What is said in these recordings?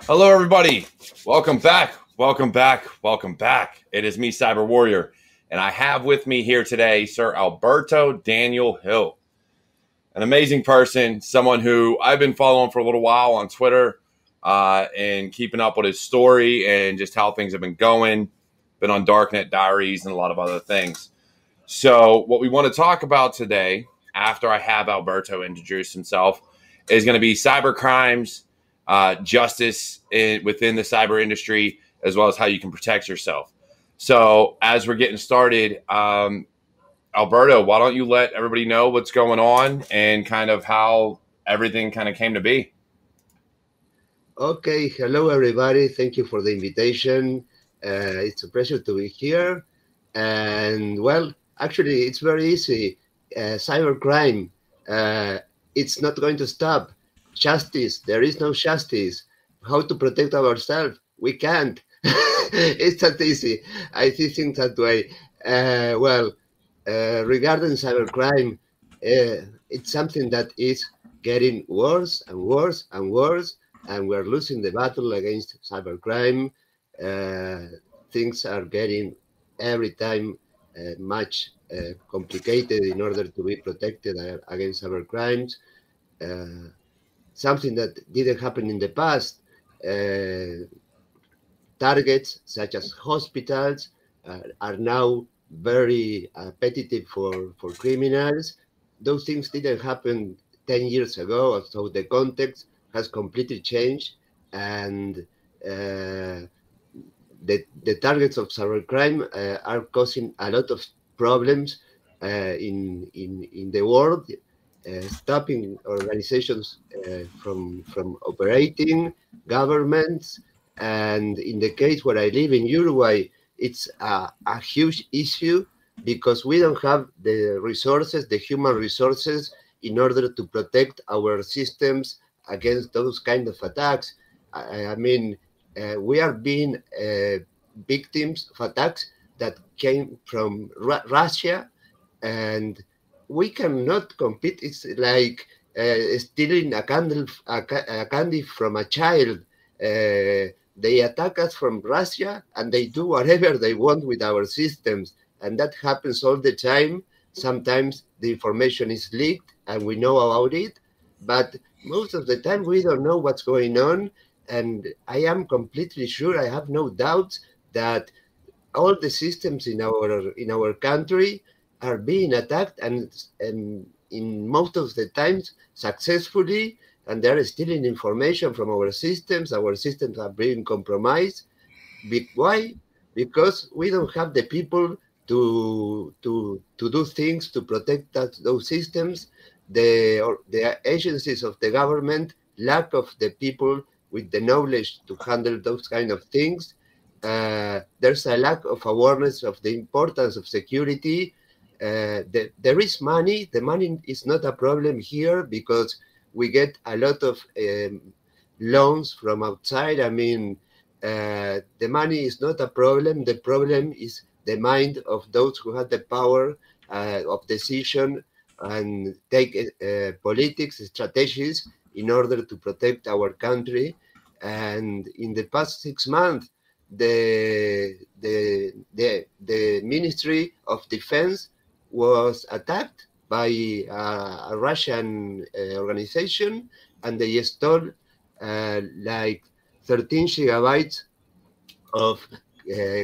Hello, everybody. Welcome back. Welcome back. Welcome back. It is me, Cyber Warrior, and I have with me here today Sir Alberto Daniel Hill, an amazing person, someone who I've been following for a little while on Twitter and keeping up with his story and just how things have been going. Been on Darknet Diaries and a lot of other things. So what we want to talk about today, after I have Alberto introduce himself, is going to be cyber crimes, justice within the cyber industry, as well as how you can protect yourself. So as we're getting started, Alberto, why don't you let everybody know what's going on and kind of how everything kind of came to be? Okay. Hello, everybody. Thank you for the invitation. It's a pleasure to be here. And well, actually, it's very easy. Cybercrime, it's not going to stop. Justice, there is no justice. How to protect ourselves? We can't. It's that easy. I think that way. Regarding cybercrime, it's something that is getting worse and worse and worse, and we're losing the battle against cybercrime. Things are getting every time much complicated in order to be protected against cybercrimes. Something that didn't happen in the past. Targets such as hospitals are now very appetitive for criminals. Those things didn't happen 10 years ago, so the context has completely changed, and the targets of cybercrime are causing a lot of problems in the world. Stopping organizations from operating, governments, and in the case where I live in Uruguay, it's a huge issue because we don't have the resources, the human resources, in order to protect our systems against those kind of attacks. I mean, we are being victims of attacks that came from Russia, and we cannot compete. It's like stealing a candy from a child. They attack us from Russia, and they do whatever they want with our systems, and that happens all the time. Sometimes the information is leaked, and we know about it, but most of the time we don't know what's going on. And I am completely sure, I have no doubts, that all the systems in our country are being attacked, and in most of the times successfully, and they're stealing information from our systems. Our systems are being compromised. Why? Because we don't have the people to do things to protect those systems. The agencies of the government lack of the people with the knowledge to handle those kind of things. There's a lack of awareness of the importance of security. There is money. The money is not a problem here because we get a lot of loans from outside. I mean, the money is not a problem. The problem is the mind of those who have the power of decision and take politics strategies in order to protect our country. And in the past 6 months, the Ministry of Defense was attacked by a Russian organization, and they stole like 13 gigabytes of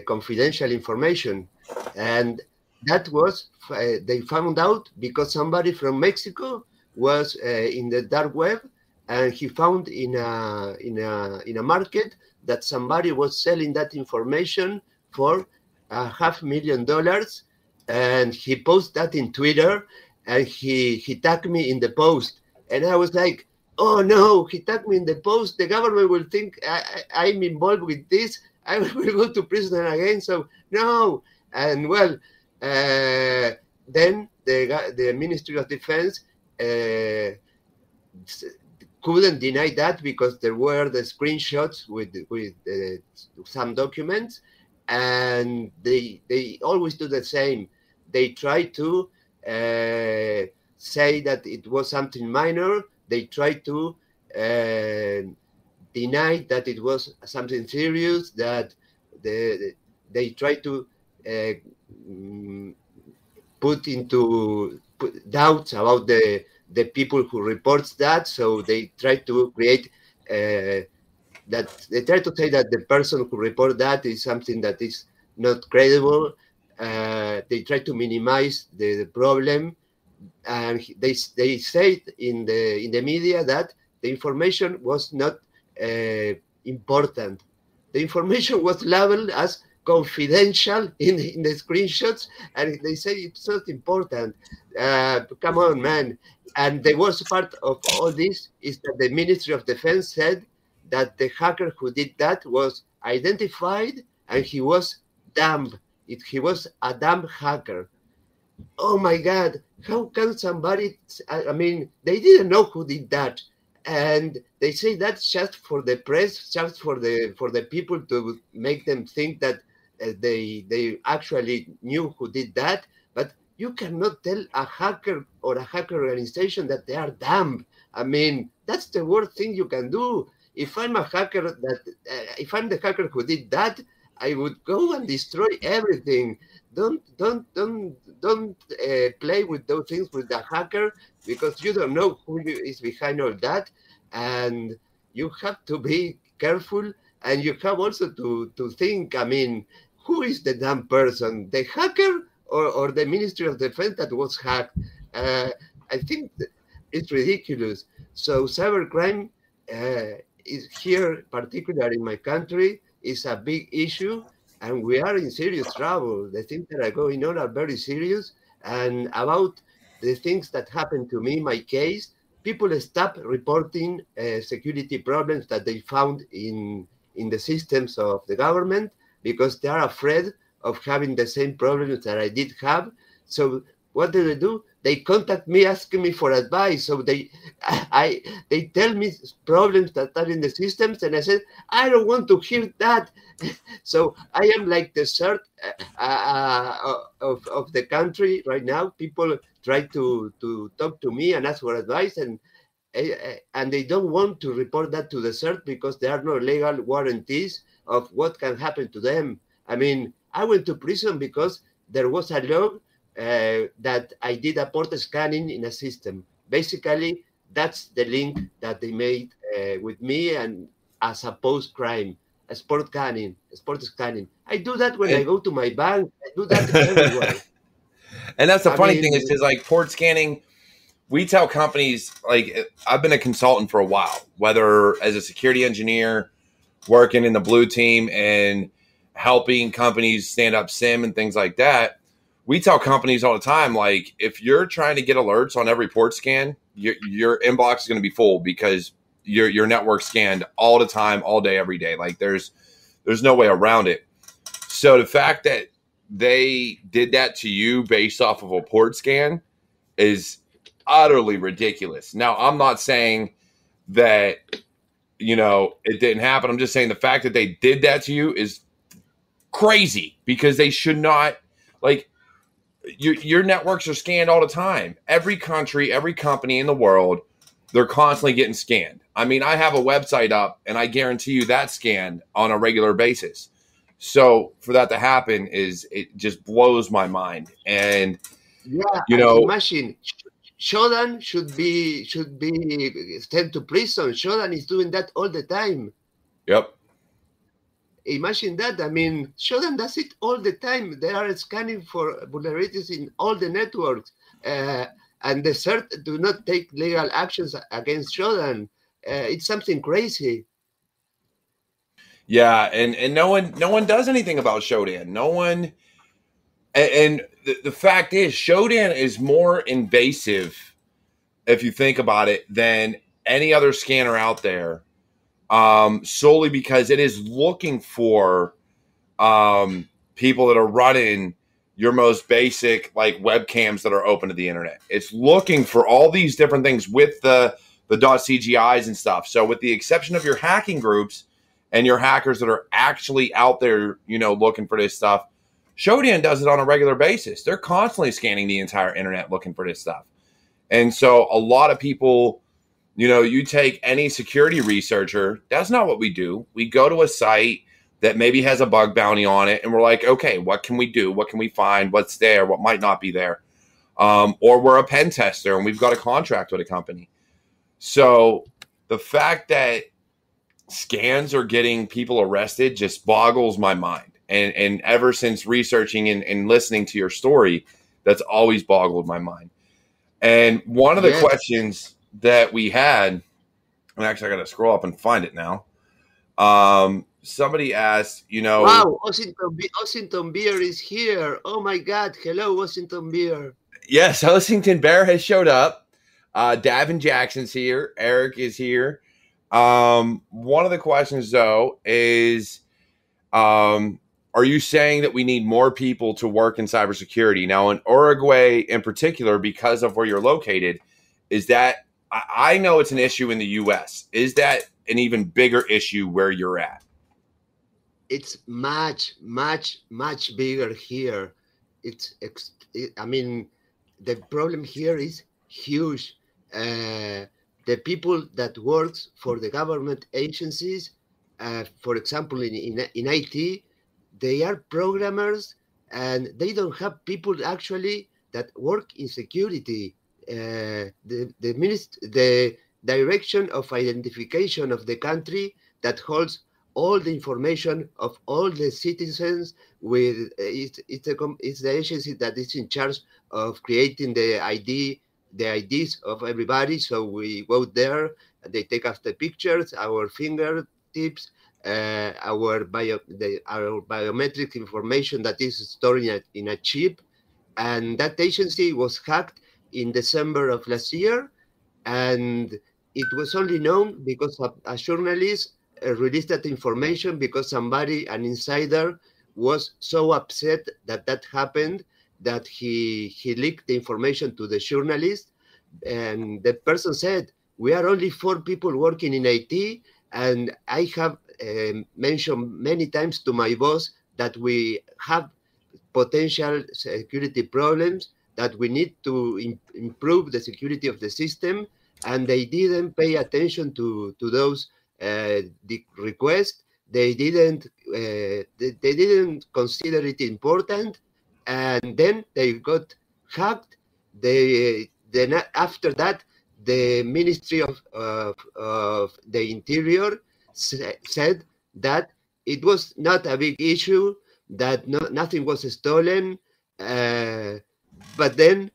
confidential information. And that was, they found out because somebody from Mexico was in the dark web, and he found in a market that somebody was selling that information for $500,000, and he posted that in Twitter, and he tagged me in the post, and I was like, oh no, he tagged me in the post. The government will think I'm involved with this. I will go to prison again. So no. And well, then the Ministry of Defense couldn't deny that because there were the screenshots with some documents, and they always do the same. They try to say that it was something minor. They try to deny that it was something serious, that they try to put doubts about the people who reports that. So they try to create that they try to say that the person who report that is something that is not credible. They try to minimize the problem, and they say in the media that the information was not important. The information was labeled as confidential in the screenshots, and they say it's not important. Come on, man. And the worst part of all this is that the Ministry of Defense said that the hacker who did that was identified, and he was dumb. He was a dumb hacker. Oh my God, how can somebody, I mean, they didn't know who did that. And they say that's just for the press, just for the people to make them think that they actually knew who did that. But you cannot tell a hacker or a hacker organization that they are dumb. I mean, that's the worst thing you can do. If I'm a hacker, if I'm the hacker who did that, I would go and destroy everything. Don't play with those things with the hacker, because you don't know who is behind all that, and you have to be careful, and you have also to think, I mean, who is the dumb person, the hacker or the Ministry of Defense that was hacked? I think it's ridiculous. So cybercrime is here, particularly in my country, is a big issue, and we are in serious trouble. The things that are going on are very serious. And about the things that happened to me, my case, people stop reporting security problems that they found in the systems of the government, because they are afraid of having the same problems that I did have. So what do? They contact me asking me for advice. So they tell me problems that are in the systems, and I said, I don't want to hear that. So I am like the third of the country right now. People try to talk to me and ask for advice, and they don't want to report that to the CERT because there are no legal warranties of what can happen to them. I mean, I went to prison because there was a log that I did a port scanning in a system. Basically, that's the link that they made with me, and as a post-crime, a sport scanning. I do that when I go to my bank. I do that everywhere. And that's the funny thing is like port scanning, we tell companies, like, I've been a consultant for a while, whether as a security engineer, working in the blue team and helping companies stand up SIM and things like that. We tell companies all the time, like, if you're trying to get alerts on every port scan, your inbox is going to be full because your network scanned all the time, all day, every day. Like there's no way around it. So the fact that they did that to you based off of a port scan is utterly ridiculous. Now, I'm not saying that, it didn't happen. I'm just saying the fact that they did that to you is crazy, because they should not. Like, your networks are scanned all the time. Every country, every company in the world, they're constantly getting scanned. I mean, I have a website up, and I guarantee you that's scanned on a regular basis. So for that to happen it just blows my mind. And imagine Shodan should be sent to prison. Shodan is doing that all the time. Yep. Imagine that. I mean, Shodan does it all the time. They are scanning for vulnerabilities in all the networks, and the CERT do not take legal actions against Shodan. It's something crazy. Yeah, and no one does anything about Shodan. No one And the fact is, Shodan is more invasive, if you think about it, than any other scanner out there, solely because it is looking for people that are running your most basic like webcams that are open to the internet. It's looking for all these different things with the .cgis and stuff. So with the exception of your hacking groups and your hackers that are actually out there, looking for this stuff, Shodan does it on a regular basis. They're constantly scanning the entire internet looking for this stuff. And so a lot of people, you take any security researcher, that's not what we do. We go to a site that maybe has a bug bounty on it, and we're like, okay, what can we do? What can we find? What's there? What might not be there? Or we're a pen tester, and we've got a contract with a company. So the fact that scans are getting people arrested just boggles my mind. And ever since researching and listening to your story, that's always boggled my mind. And one of the questions that we had, and actually I got to scroll up and find it now. Somebody asked, wow, Washington Beer is here. Oh my God. Hello, Washington Beer. Yes, Washington Bear has showed up. Davin Jackson's here. Eric is here. One of the questions, though, is, are you saying that we need more people to work in cybersecurity? Now, in Uruguay in particular, because of where you're located, is that, I know it's an issue in the U.S. Is that an even bigger issue where you're at? It's much, much, much bigger here. I mean, the problem here is huge. The people that work for the government agencies, for example, in IT, they are programmers, and they don't have people actually that work in security. The Direction of Identification of the country that holds all the information of all the citizens, it's the agency that is in charge of creating the IDs of everybody. So we go there, they take us the pictures, our fingertips, our biometric information that is stored in a chip. And that agency was hacked in December of last year, and it was only known because a journalist released that information because an insider, was so upset that happened that he leaked the information to the journalist. And the person said, we are only 4 people working in IT, and I have mentioned many times to my boss that we have potential security problems, that we need to improve the security of the system, and they didn't pay attention to those the request. They didn't consider it important, and then they got hacked. Then after that, the Ministry of the Interior said that it was not a big issue, that nothing was stolen, but then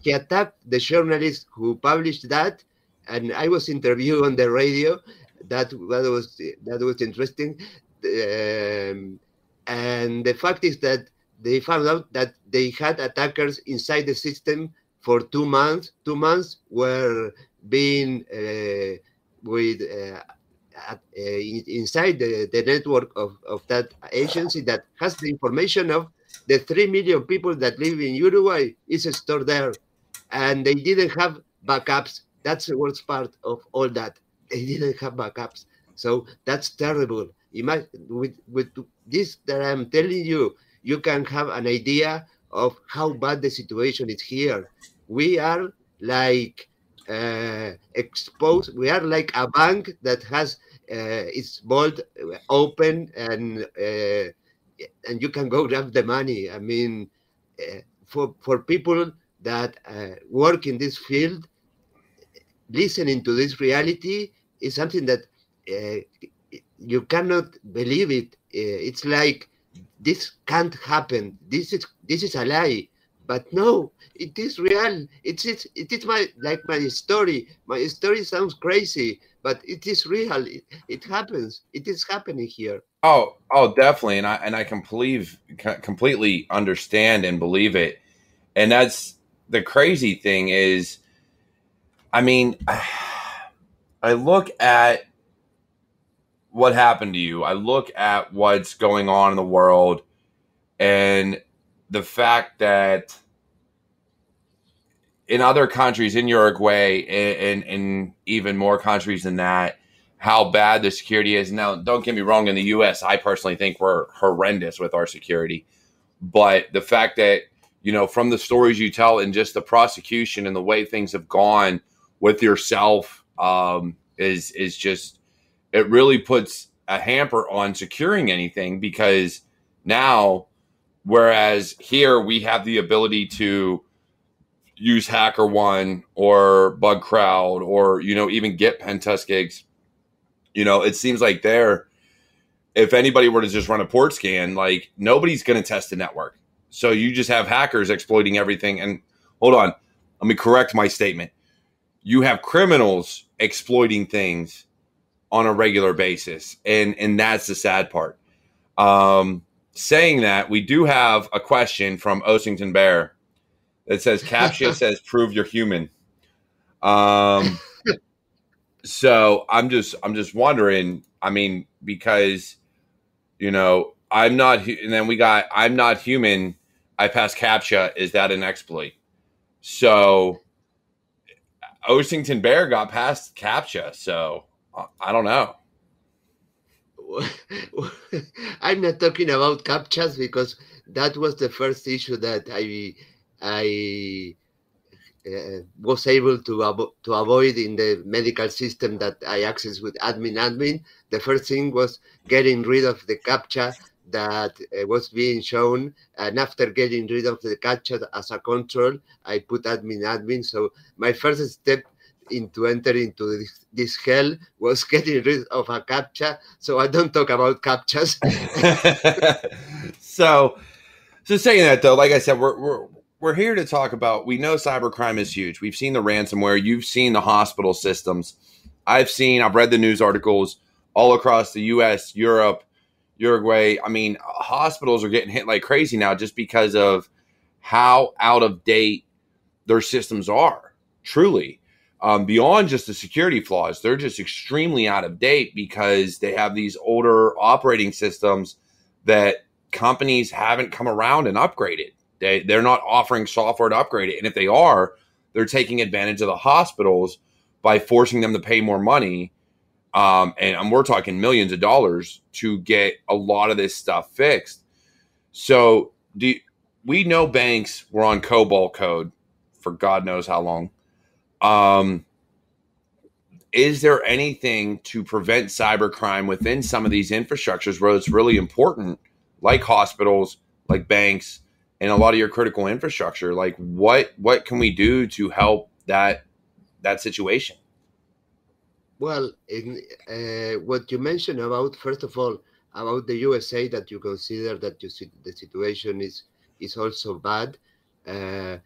he attacked the journalist who published that, and I was interviewed on the radio. That was interesting, and the fact is that they found out that they had attackers inside the system for 2 months. 2 months were being inside the network of that agency that has the information of the 3 million people that live in Uruguay is stored there, and they didn't have backups. That's the worst part of all that. They didn't have backups. So that's terrible. With this that I'm telling you, you can have an idea of how bad the situation is here. We are like exposed. We are like a bank that has its vault open, and you can go grab the money. I mean, for people that work in this field, listening to this reality is something that you cannot believe it. It's like, this can't happen. This is a lie. But no, it is real. It is my like my story. My story sounds crazy, but it is real. It happens. It is happening here. Oh, definitely, and I completely understand and believe it. And that's the crazy thing is, I mean, I look at what happened to you. I look at what's going on in the world, and the fact that in other countries, in Uruguay, and even more countries than that, how bad the security is. Now, don't get me wrong, in the U.S., I personally think we're horrendous with our security. But the fact that, from the stories you tell and just the prosecution and the way things have gone with yourself, is just, it really puts a hamper on securing anything, because now, whereas here we have the ability to use HackerOne or BugCrowd or, even get pen test gigs, it seems like there, if anybody were to just run a port scan, like, nobody's going to test the network. So you just have hackers exploiting everything. And hold on, let me correct my statement. You have criminals exploiting things on a regular basis. And that's the sad part. Saying that, we do have a question from Osington Bear that says, CAPTCHA says, prove you're human. So I'm just wondering, I mean, because, I'm not, and then we got, I'm not human, I passed CAPTCHA. Is that an exploit? So Osington Bear got past CAPTCHA. So I don't know. I'm not talking about captchas because that was the first issue that I was able to avoid in the medical system that I access with admin. The first thing was getting rid of the captcha that was being shown, and after getting rid of the captcha as a control, I put admin. So my first step into entering into this hell was getting rid of a captcha. So I don't talk about captchas. So saying that, though, like I said, we're here to talk about, we know cybercrime is huge. We've seen the ransomware. You've seen the hospital systems. I've read the news articles all across the U.S., Europe, Uruguay. I mean, hospitals are getting hit like crazy now just because of how out of date their systems are, truly. Beyond just the security flaws, they're just extremely out of date because they have these older operating systems that companies haven't come around and upgraded. They're not offering software to upgrade it. And if they are, they're taking advantage of the hospitals by forcing them to pay more money. And we're talking millions of dollars to get a lot of this stuff fixed. So we know banks were on COBOL code for God knows how long. Is there anything to prevent cybercrime within some of these infrastructures where it's really important, like hospitals, like banks, and a lot of your critical infrastructure? Like, what can we do to help that situation? Well, what you mentioned about, first of all, about the USA, that you consider that the situation is also bad. I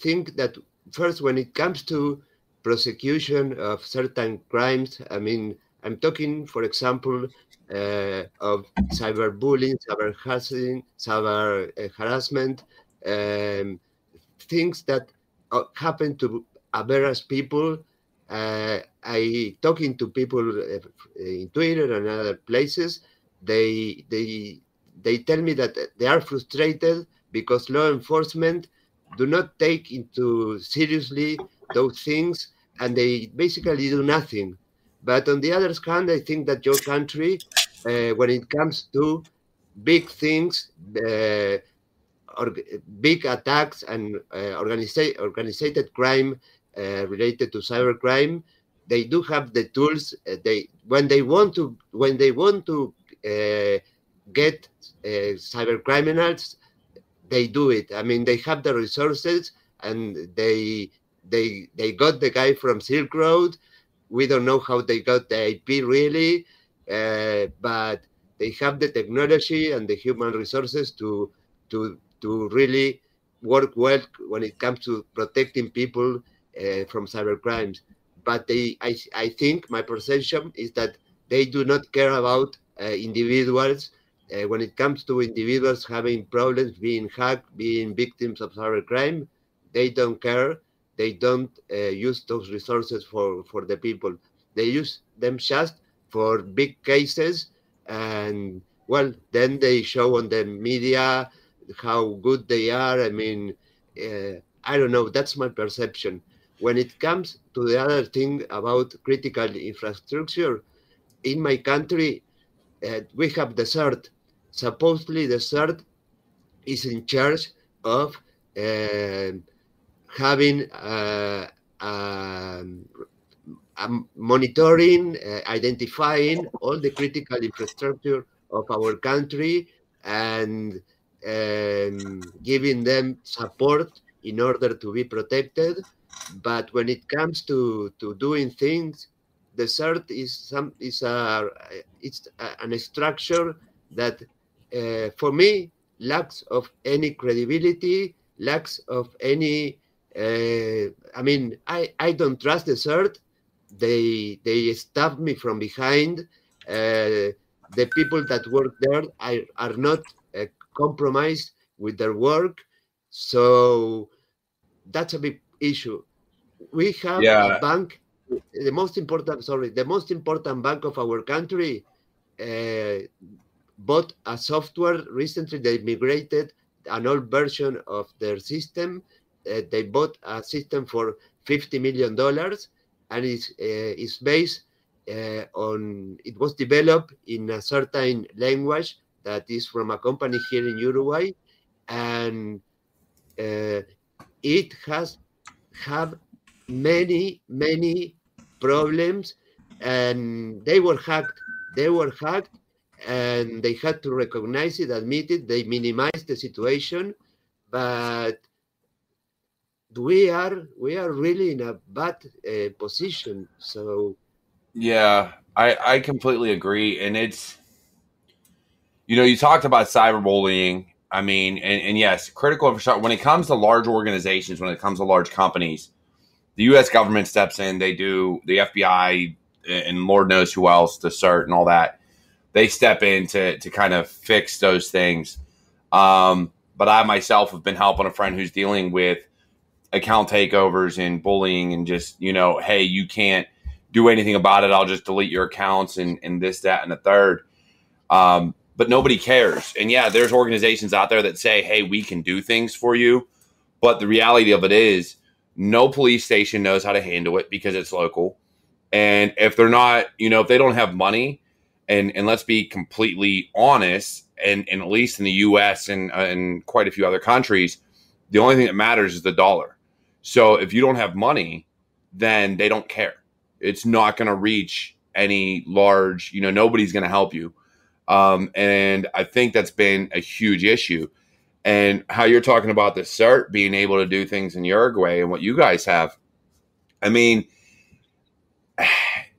think that first, when it comes to prosecution of certain crimes, I mean, I'm talking, for example, of cyberbullying, cyber harassment, things that happen to average people. I talking to people in Twitter and other places. They tell me that they are frustrated because law enforcement do not take into seriously those things, and they basically do nothing. But on the other hand, I think that your country, when it comes to big things, big attacks and organized crime related to cybercrime, they do have the tools. They when they want to get cyber criminals, they do it. I mean, they have the resources, and they got the guy from Silk Road. We don't know how they got the IP really, but they have the technology and the human resources to to really work well when it comes to protecting people from cyber crimes. But I think my perception is that they do not care about individuals. When it comes to individuals having problems, being hacked, being victims of cybercrime, they don't care. They don't use those resources for the people. They use them just for big cases, and well, then they show on the media how good they are. I mean, I don't know. That's my perception. When it comes to the other thing about critical infrastructure, in my country, we have the CERT. Supposedly, the CERT is in charge of having monitoring, identifying all the critical infrastructure of our country and giving them support in order to be protected. But when it comes to doing things, the CERT is an structure that, for me, lacks of any credibility, lacks of any. I mean, I don't trust the CERT. They stab me from behind. The people that work there are not compromised with their work, so that's a big issue. We have a bank, the most important bank of our country bought a software recently. They migrated an old version of their system. They bought a system for $50 million, and it's based on, it was developed in a certain language that is from a company here in Uruguay, and it has have many problems, and they were hacked, and they had to recognize it, admit it. They minimized the situation, but we are really in a bad position. So yeah, I completely agree. And it's, you talked about cyberbullying. I mean, and yes, critical infrastructure, when it comes to large organizations, when it comes to large companies, the U.S. government steps in. They do, the FBI and Lord knows who else, the CERT and all that. They step in to kind of fix those things. But I myself have been helping a friend who's dealing with account takeovers and bullying, and just, hey, you can't do anything about it. I'll just delete your accounts and this, that, and the third. But nobody cares. And yeah, there's organizations out there that say, hey, we can do things for you. But the reality of it is no police station knows how to handle it because it's local. And if they're not, if they don't have money, and let's be completely honest, and at least in the US and quite a few other countries, the only thing that matters is the dollar. So if you don't have money, then they don't care. It's not going to reach any large, nobody's going to help you. And I think that's been a huge issue. And how you're talking about the CERT being able to do things in Uruguay and what you guys have. I mean,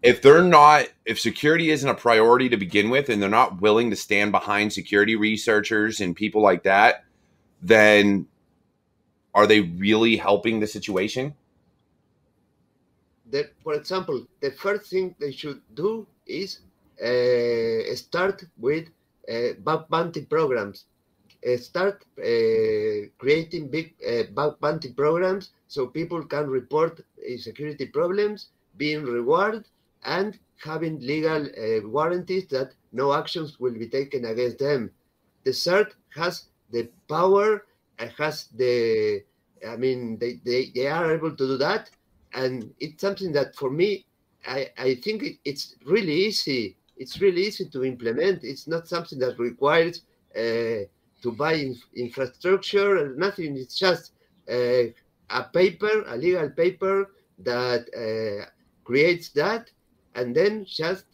if security isn't a priority to begin with, and they're not willing to stand behind security researchers and people like that, then are they really helping the situation? For example, the first thing they should do is start with bug bounty programs. Start creating big bug bounty programs so people can report security problems, being rewarded, and having legal warranties that no actions will be taken against them. The CERT has the power, has the, I mean, they are able to do that. And it's something that, for me, I think it's really easy. It's really easy to implement. It's not something that requires to buy infrastructure or nothing. It's just a paper, a legal paper that creates that, and then just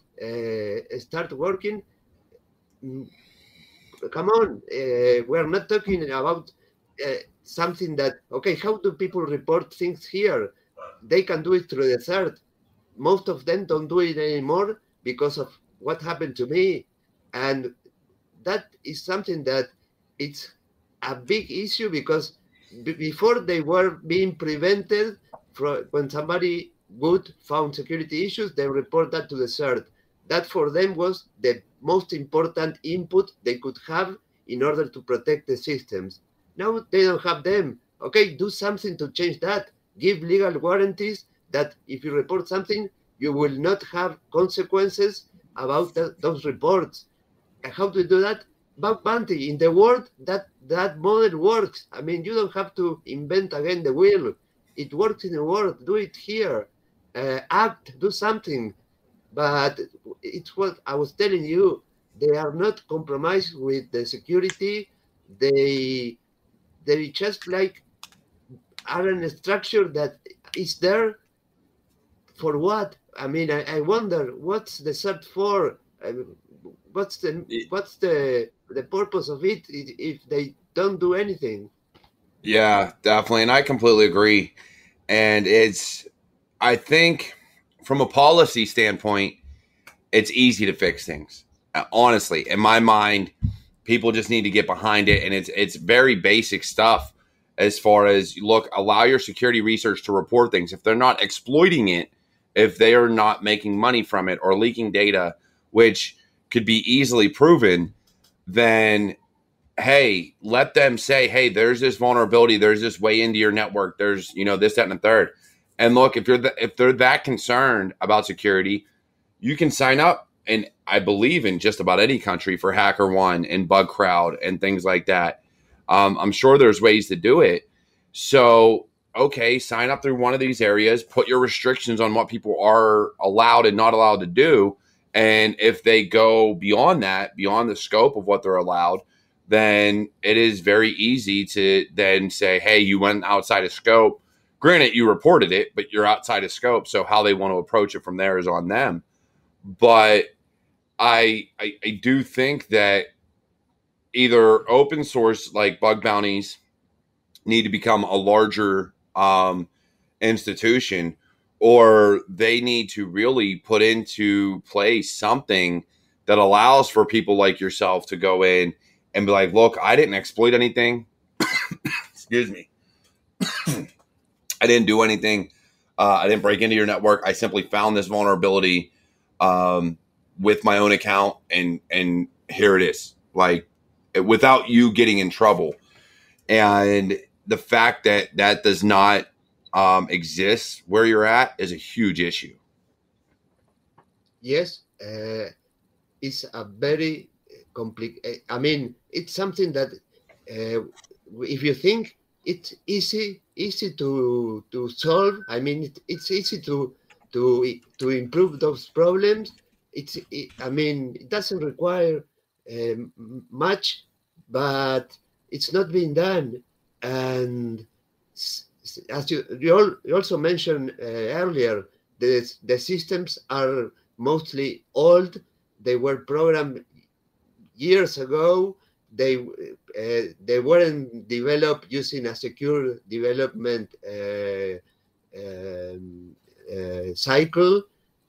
start working. Come on, we're not talking about something that, okay, how do people report things here? They can do it through the CERT. Most of them don't do it anymore because of what happened to me. And that is something that it's a big issue because before they were being prevented from when somebody good found security issues, they report that to the CERT. That for them was the most important input they could have in order to protect the systems. Now they don't have them. Okay, do something to change that. Give legal guarantees that if you report something, you will not have consequences about those reports. And how to do that? Bug bounty. In the world, that model works. I mean, you don't have to invent again the wheel. It works in the world. Do it here. Act. Do something. But it's what I was telling you. They are not compromised with the security. They just like are in a structure that is there for what? I mean, I wonder what's the cert for. What's the purpose of it if they don't do anything? Yeah, definitely. And I completely agree. And I think from a policy standpoint, it's easy to fix things. Honestly, in my mind, people just need to get behind it. And it's very basic stuff as far as look, allow your security research to report things. If they're not exploiting it, if they are not making money from it or leaking data, which could be easily proven, then hey, let them say, hey, there's this vulnerability, there's this way into your network, there's this, that, and the third. And look, if they're that concerned about security, you can sign up. And I believe in just about any country for HackerOne and BugCrowd and things like that. I'm sure there's ways to do it. So, okay, sign up through one of these areas, put your restrictions on what people are allowed and not allowed to do. And if they go beyond that, beyond the scope of what they're allowed, then it is very easy to then say, hey, you went outside of scope. Granted, you reported it, but you're outside of scope. So how they want to approach it from there is on them. But I do think that either open source like bug bounties need to become a larger institution, or they need to really put into place something that allows for people like yourself to go in and be like, look, I didn't exploit anything. Excuse me. I didn't do anything. I didn't break into your network. I simply found this vulnerability with my own account, and here it is, like without you getting in trouble. And the fact that that does not exist where you're at is a huge issue. Yes, it's a very complicated. I mean, it's something that if you think it's easy to solve. I mean, it's easy to improve those problems. I mean, it doesn't require much, but it's not being done. And as you also mentioned earlier, the systems are mostly old. They were programmed years ago. They weren't developed using a secure development cycle,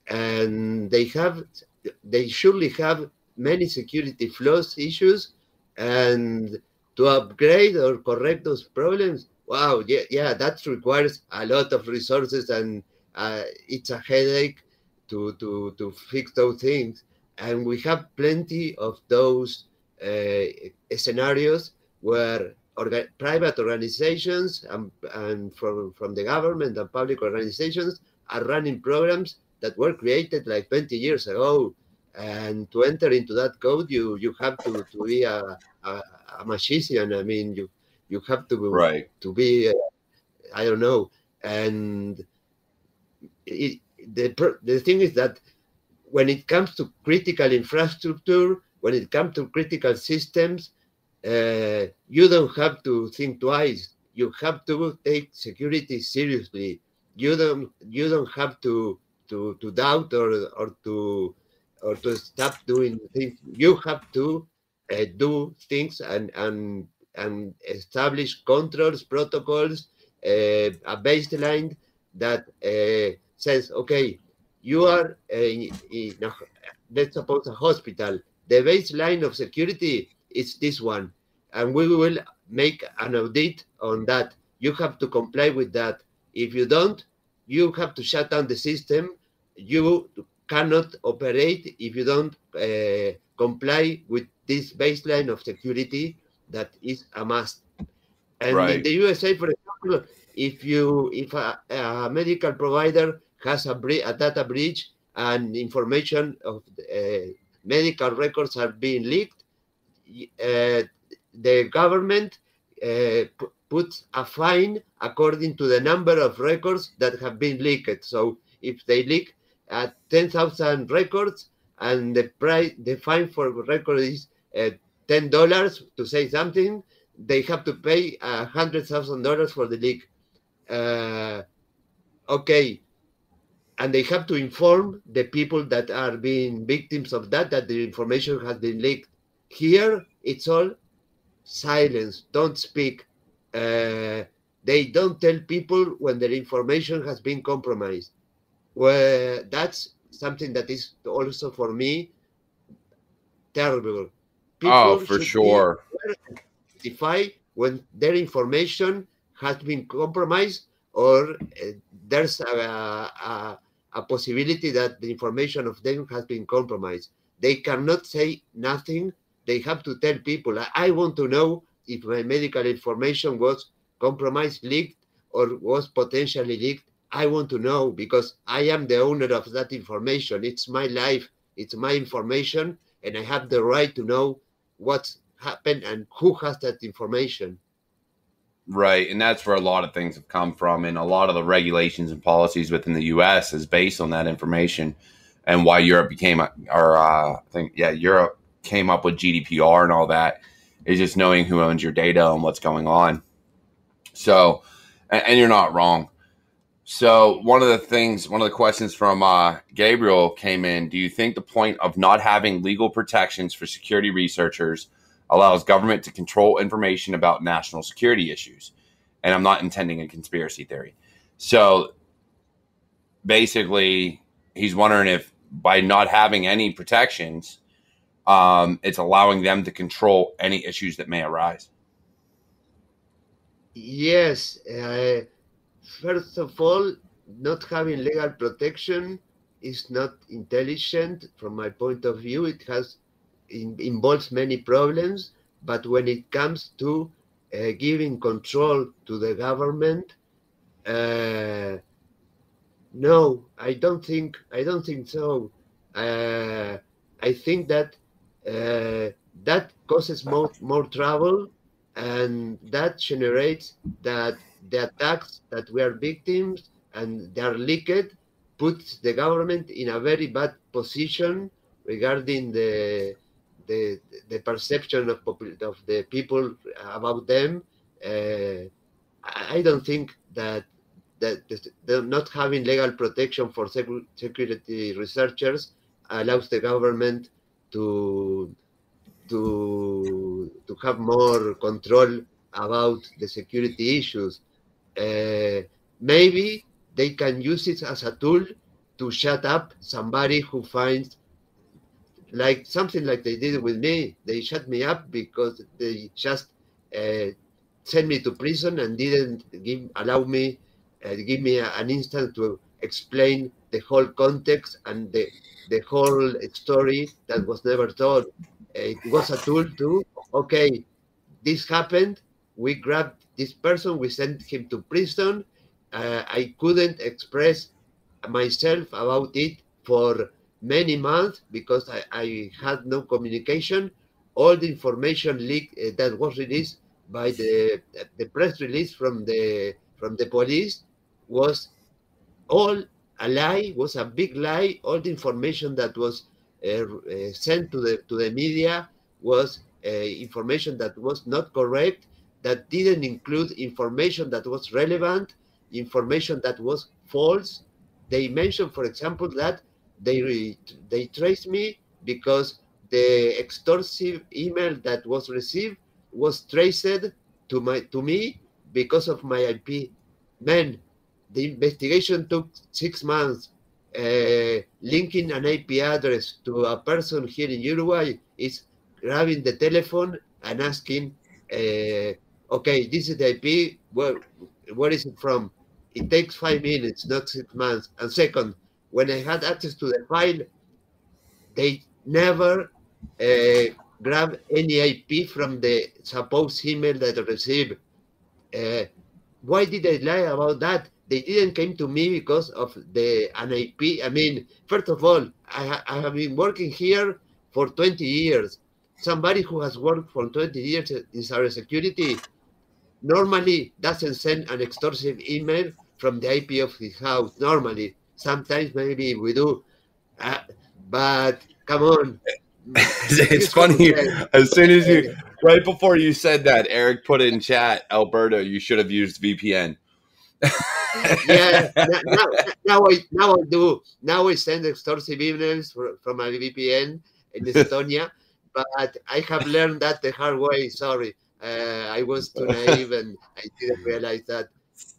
and they surely have many security flaws issues. And to upgrade or correct those problems, wow, yeah, that requires a lot of resources, and it's a headache to fix those things. And we have plenty of those scenarios where private organizations and from the government and public organizations are running programs that were created like 20 years ago. And to enter into that code, you have to be a magician. I mean, you have to be I don't know. And the thing is that when it comes to critical infrastructure, when it comes to critical systems, you don't have to think twice. You have to take security seriously. You don't have to doubt or to stop doing things. You have to do things and establish controls, protocols, a baseline that says, okay, you are let's suppose a hospital. The baseline of security is this one, and we will make an audit on that. You have to comply with that. If you don't, you have to shut down the system. You cannot operate if you don't comply with this baseline of security that is a must. And in Right. the USA, for example, if a medical provider has a data breach and information of medical records are being leaked, the government puts a fine according to the number of records that have been leaked. So if they leak 10,000 records and the fine for record is $10 to say something, they have to pay $100,000 for the leak. Okay, and they have to inform the people that are being victims of that the information has been leaked. Here, it's all silence. Don't speak. They don't tell people when their information has been compromised. Well, that's something that is also for me terrible. Oh, People for should be sure. notify when their information has been compromised or there's a possibility that the information of them has been compromised. They cannot say nothing. They have to tell people, I want to know if my medical information was compromised, leaked, or was potentially leaked. I want to know because I am the owner of that information. It's my life. It's my information. And I have the right to know what's happened and who has that information. Right. And that's where a lot of things have come from. And a lot of the regulations and policies within the US is based on that information, and why Europe became, Europe came up with GDPR and all that, is just knowing who owns your data and what's going on. So, and you're not wrong. So one of the questions from Gabriel came in: do you think the point of not having legal protections for security researchers allows government to control information about national security issues? And I'm not intending a conspiracy theory. So basically, he's wondering if by not having any protections, it's allowing them to control any issues that may arise. Yes. First of all, not having legal protection is not intelligent from my point of view. It involves many problems, but when it comes to giving control to the government, no, I don't think so. I think that that causes more trouble, and that generates that the attacks that we are victims and they are leaked, puts the government in a very bad position regarding the perception of the people about them. I don't think that not having legal protection for security researchers allows the government to have more control about the security issues. Maybe they can use it as a tool to shut up somebody who finds, like something like they did with me. They shut me up because they just sent me to prison and didn't allow me give me an instant to explain the whole context and the whole story that was never told. It was a tool to, okay, this happened, we grabbed this person, we sent him to prison. I couldn't express myself about it for many months because I had no communication. All the information leaked that was released by the press release from the police was all a lie, was a big lie. All the information that was sent to the media was information that was not correct, that didn't include information that was relevant, information that was false. They mentioned, for example, that they traced me because the extortive email that was received was traced to me because of my IP. Man, the investigation took 6 months. Linking an IP address to a person here in Uruguay is grabbing the telephone and asking, okay, this is the IP. Where is it from? It takes 5 minutes, not 6 months. And second, when I had access to the file, they never grab any IP from the supposed email that I received. Why did I lie about that? They didn't came to me because of an IP. I mean, first of all, I have been working here for 20 years. Somebody who has worked for 20 years in cybersecurity normally doesn't send an extortive email from the IP of his house. Normally, sometimes maybe we do, uh, but come on. It's Here's what I'm funny. saying. As soon as you, right before you said that, Eric put in chat, Alberto, you should have used VPN. Yeah, now I do. Now I send extortive emails from my VPN in Estonia, but I have learned that the hard way. Sorry, I was too naive and I didn't realize that.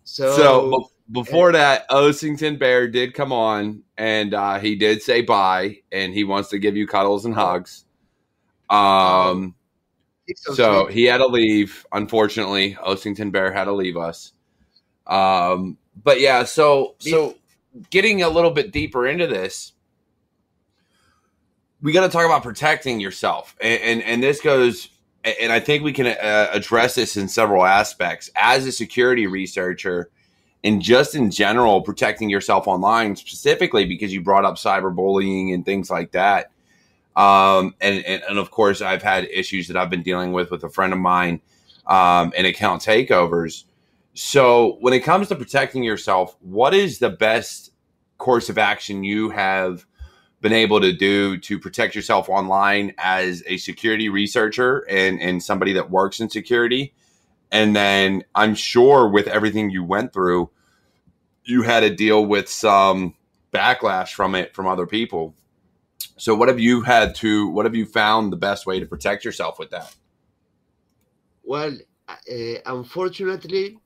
So Before that, Osington Bear did come on and he did say bye and he wants to give you cuddles and hugs. He's so So sweet. he had to leave. Unfortunately, Osington Bear had to leave us. But yeah, so getting a little bit deeper into this, we got to talk about protecting yourself, and this goes, and I think we can address this in several aspects as a security researcher, and just in general, protecting yourself online, specifically because you brought up cyberbullying and things like that. And of course, I've had issues that I've been dealing with a friend of mine, and account takeovers. So when it comes to protecting yourself, what is the best course of action you have been able to do to protect yourself online as a security researcher and somebody that works in security? And then I'm sure with everything you went through, you had to deal with some backlash from it from other people. So what have you found the best way to protect yourself with that? Well, unfortunately,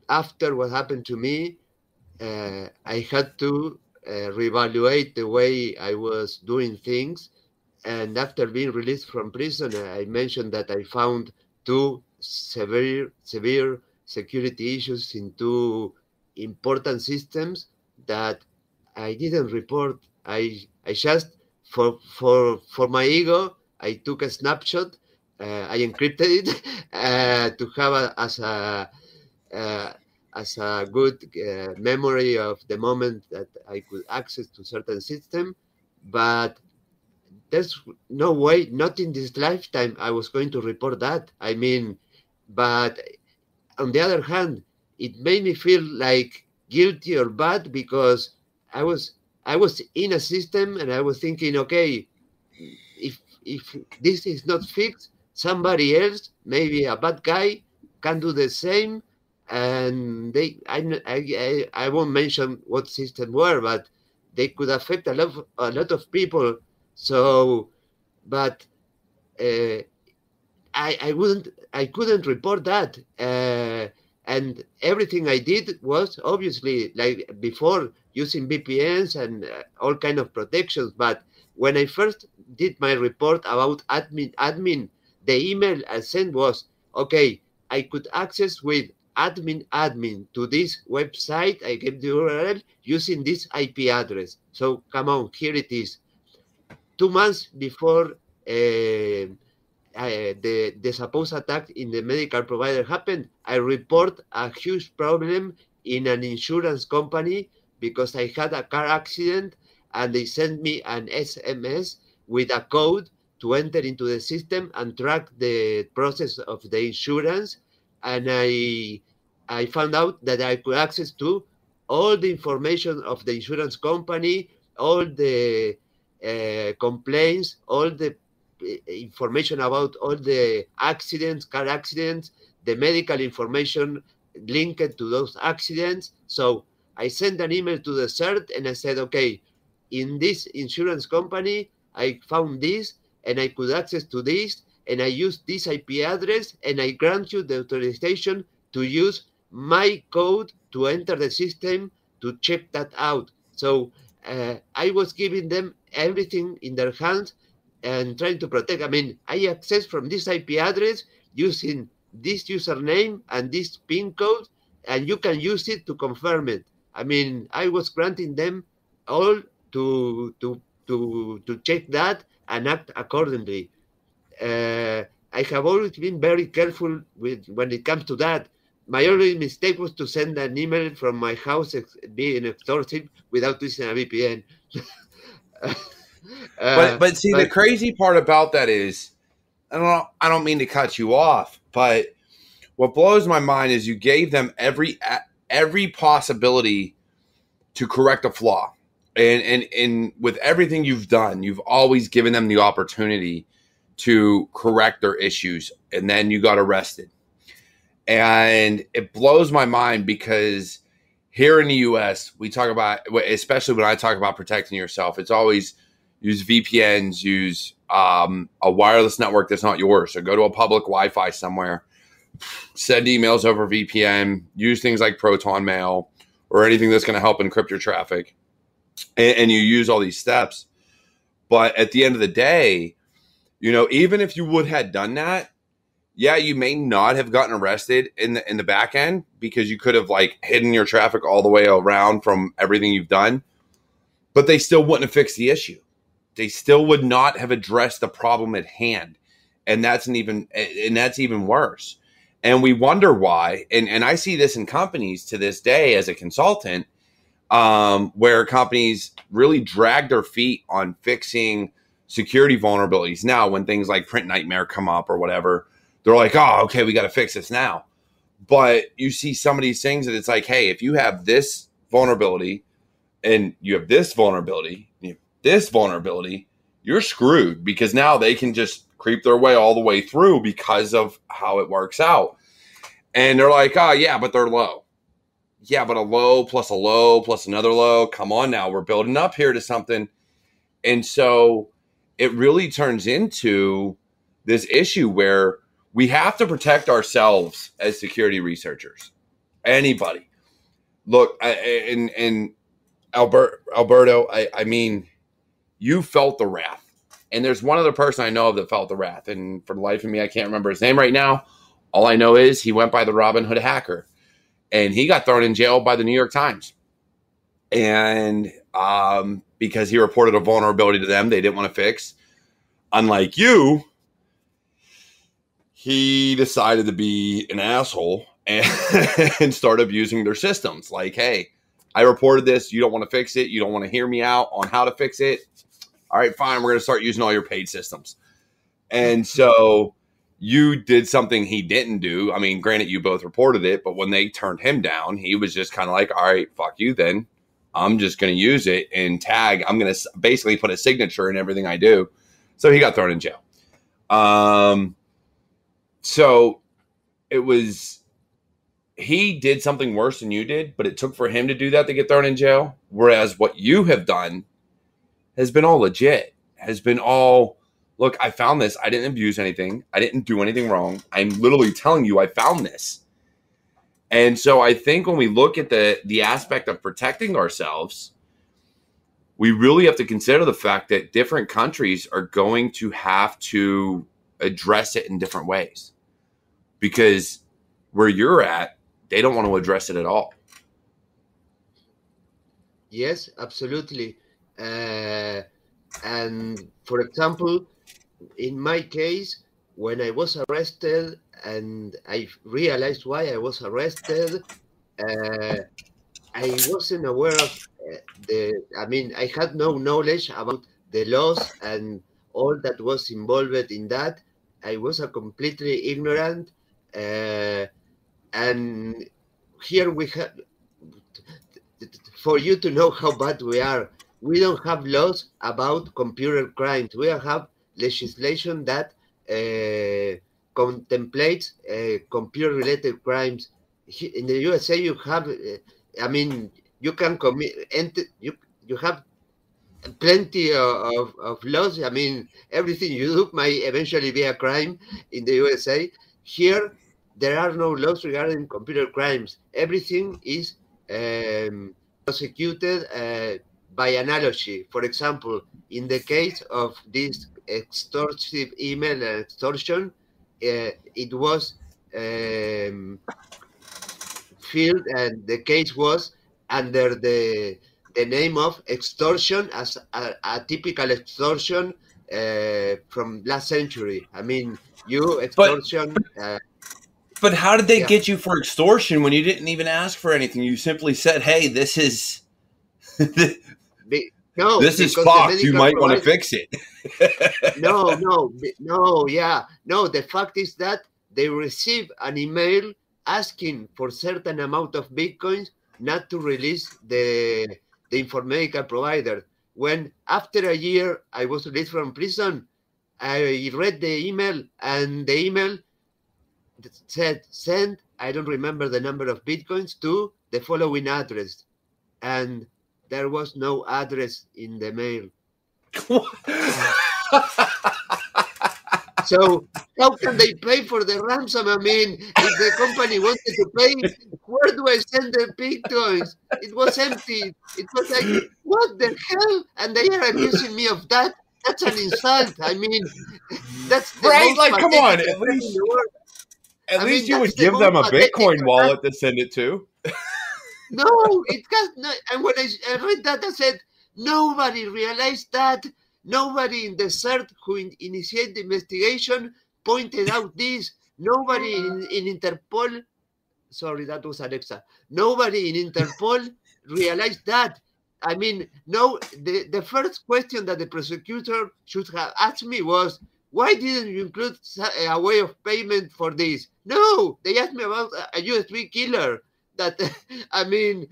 after what happened to me, I had to reevaluate the way I was doing things. And after being released from prison, I mentioned that I found two severe security issues in two important systems that I didn't report. I just for my ego, I took a snapshot. I encrypted it to have uh, as a good memory of the moment that I could access to certain system. But there's no way, not in this lifetime, I was going to report that. I mean, but on the other hand, it made me feel like guilty or bad because I was I was in a system and I was thinking, okay, if this is not fixed, somebody else, maybe a bad guy, can do the same. And I won't mention what system were, but they could affect a lot of people. So, but uh, I couldn't report that. And everything I did was obviously like before using VPNs and all kind of protections. But when I first did my report about admin, the email I sent was, okay, I could access with admin to this website. I gave the URL using this IP address. So come on, here it is. 2 months before the supposed attack in the medical provider happened, I report a huge problem in an insurance company because I had a car accident and they sent me an SMS with a code to enter into the system and track the process of the insurance. And I found out that I could access to all the information of the insurance company, all the complaints, all the information about all the accidents, car accidents, the medical information linked to those accidents. So I sent an email to the CERT and I said, okay, in this insurance company, I found this and I could access to this and I use this IP address and I grant you the authorization to use my code to enter the system to check that out. So I was giving them everything in their hands and trying to protect. I mean, I access from this IP address using this username and this PIN code, and you can use it to confirm it. I mean, I was granting them all to check that and act accordingly. I have always been very careful with when it comes to that. My only mistake was to send an email from my house being extorted without using a VPN. But see, the crazy part about that is, I don't mean to cut you off, but what blows my mind is you gave them every possibility to correct a flaw. And with everything you've done, you've always given them the opportunity to correct their issues, and then you got arrested. And it blows my mind because here in the US, we talk about, especially when I talk about protecting yourself, it's always use VPNs, use a wireless network that's not yours. So go to a public Wi-Fi somewhere, send emails over VPN, use things like Proton Mail or anything that's going to help encrypt your traffic. And you use all these steps. But at the end of the day, you know, even if you would have done that, yeah, you may not have gotten arrested in the back end because you could have like hidden your traffic all the way around from everything you've done, but they still wouldn't have fixed the issue. They still would not have addressed the problem at hand. And that's even worse. And we wonder why. And I see this in companies to this day as a consultant, where companies really drag their feet on fixing security vulnerabilities. Now, when things like Print Nightmare come up or whatever, they're like, oh, okay, we got to fix this now. But you see some of these things that it's like, hey, if you have this vulnerability and you have this vulnerability, you're screwed, because now they can just creep their way all the way through because of how it works out. And they're like, oh, yeah, but they're low. Yeah, but a low plus another low. Come on now, we're building up here to something. And so it really turns into this issue where we have to protect ourselves as security researchers. Anybody. Look, and Alberto, I mean, you felt the wrath. And there's one other person I know of that felt the wrath. And for the life of me, I can't remember his name right now. All I know is he went by the Robin Hood hacker. And he got thrown in jail by the New York Times. And because he reported a vulnerability to them they didn't want to fix. Unlike you, he decided to be an asshole and start abusing their systems. Like, hey, I reported this. You don't want to fix it. You don't want to hear me out on how to fix it. All right, fine. We're going to start using all your paid systems. And so you did something he didn't do. I mean, granted, you both reported it, but when they turned him down, he was just kind of like, all right, fuck you then. I'm just going to use it and tag. I'm going to basically put a signature in everything I do. So he got thrown in jail. So it was, he did something worse than you did, but it took for him to do that to get thrown in jail. Whereas what you have done has been all legit, has been all, look, I found this. I didn't abuse anything. I didn't do anything wrong. I'm literally telling you I found this. And so I think when we look at the aspect of protecting ourselves, we really have to consider the fact that different countries are going to have to address it in different ways. Because where you're at, they don't want to address it at all. Yes, absolutely. And for example, in my case, when I was arrested and I realized why I was arrested, I wasn't aware of I had no knowledge about the laws and all that was involved in that. I was a completely ignorant. And here we have, for you to know how bad we are, we don't have laws about computer crimes. We don't have legislation that contemplates computer-related crimes. In the USA, you have, you can commit, you have plenty of laws. I mean, everything you do might eventually be a crime in the USA. Here, there are no laws regarding computer crimes. Everything is prosecuted by analogy. For example, in the case of this extortive email and extortion, it was filled, and the case was under the name of extortion, as a typical extortion from last century. I mean, you But extortion. but how did they Yeah. get you for extortion when you didn't even ask for anything? You simply said, "Hey, this is No, this is because the fucked. You medical might want to provider. fix it." No, yeah. No, the fact is that they receive an email asking for certain amount of Bitcoins not to release the informatical provider. When after a year I was released from prison, I read the email, and the email said, send, I don't remember the number of Bitcoins, to the following address. And there was no address in the mail. So how can they pay for the ransom? I mean, if the company wanted to pay, where do I send the Bitcoins? It was empty. It was like, what the hell? And they are accusing me of that. That's an insult. I mean, that's the Right? most Like, come pathetic on. attack in the world. At I least mean, you would that's the give them a most pathetic Bitcoin attack. wallet to send it to. No, it has not. And when I read that, I said, nobody realized that. Nobody in the CERT who initiated the investigation pointed out this. Nobody in Interpol, sorry, that was Alexa. Nobody in Interpol realized that. I mean, no, the first question that the prosecutor should have asked me was, why didn't you include a way of payment for this? No, they asked me about a USB killer. That, I mean,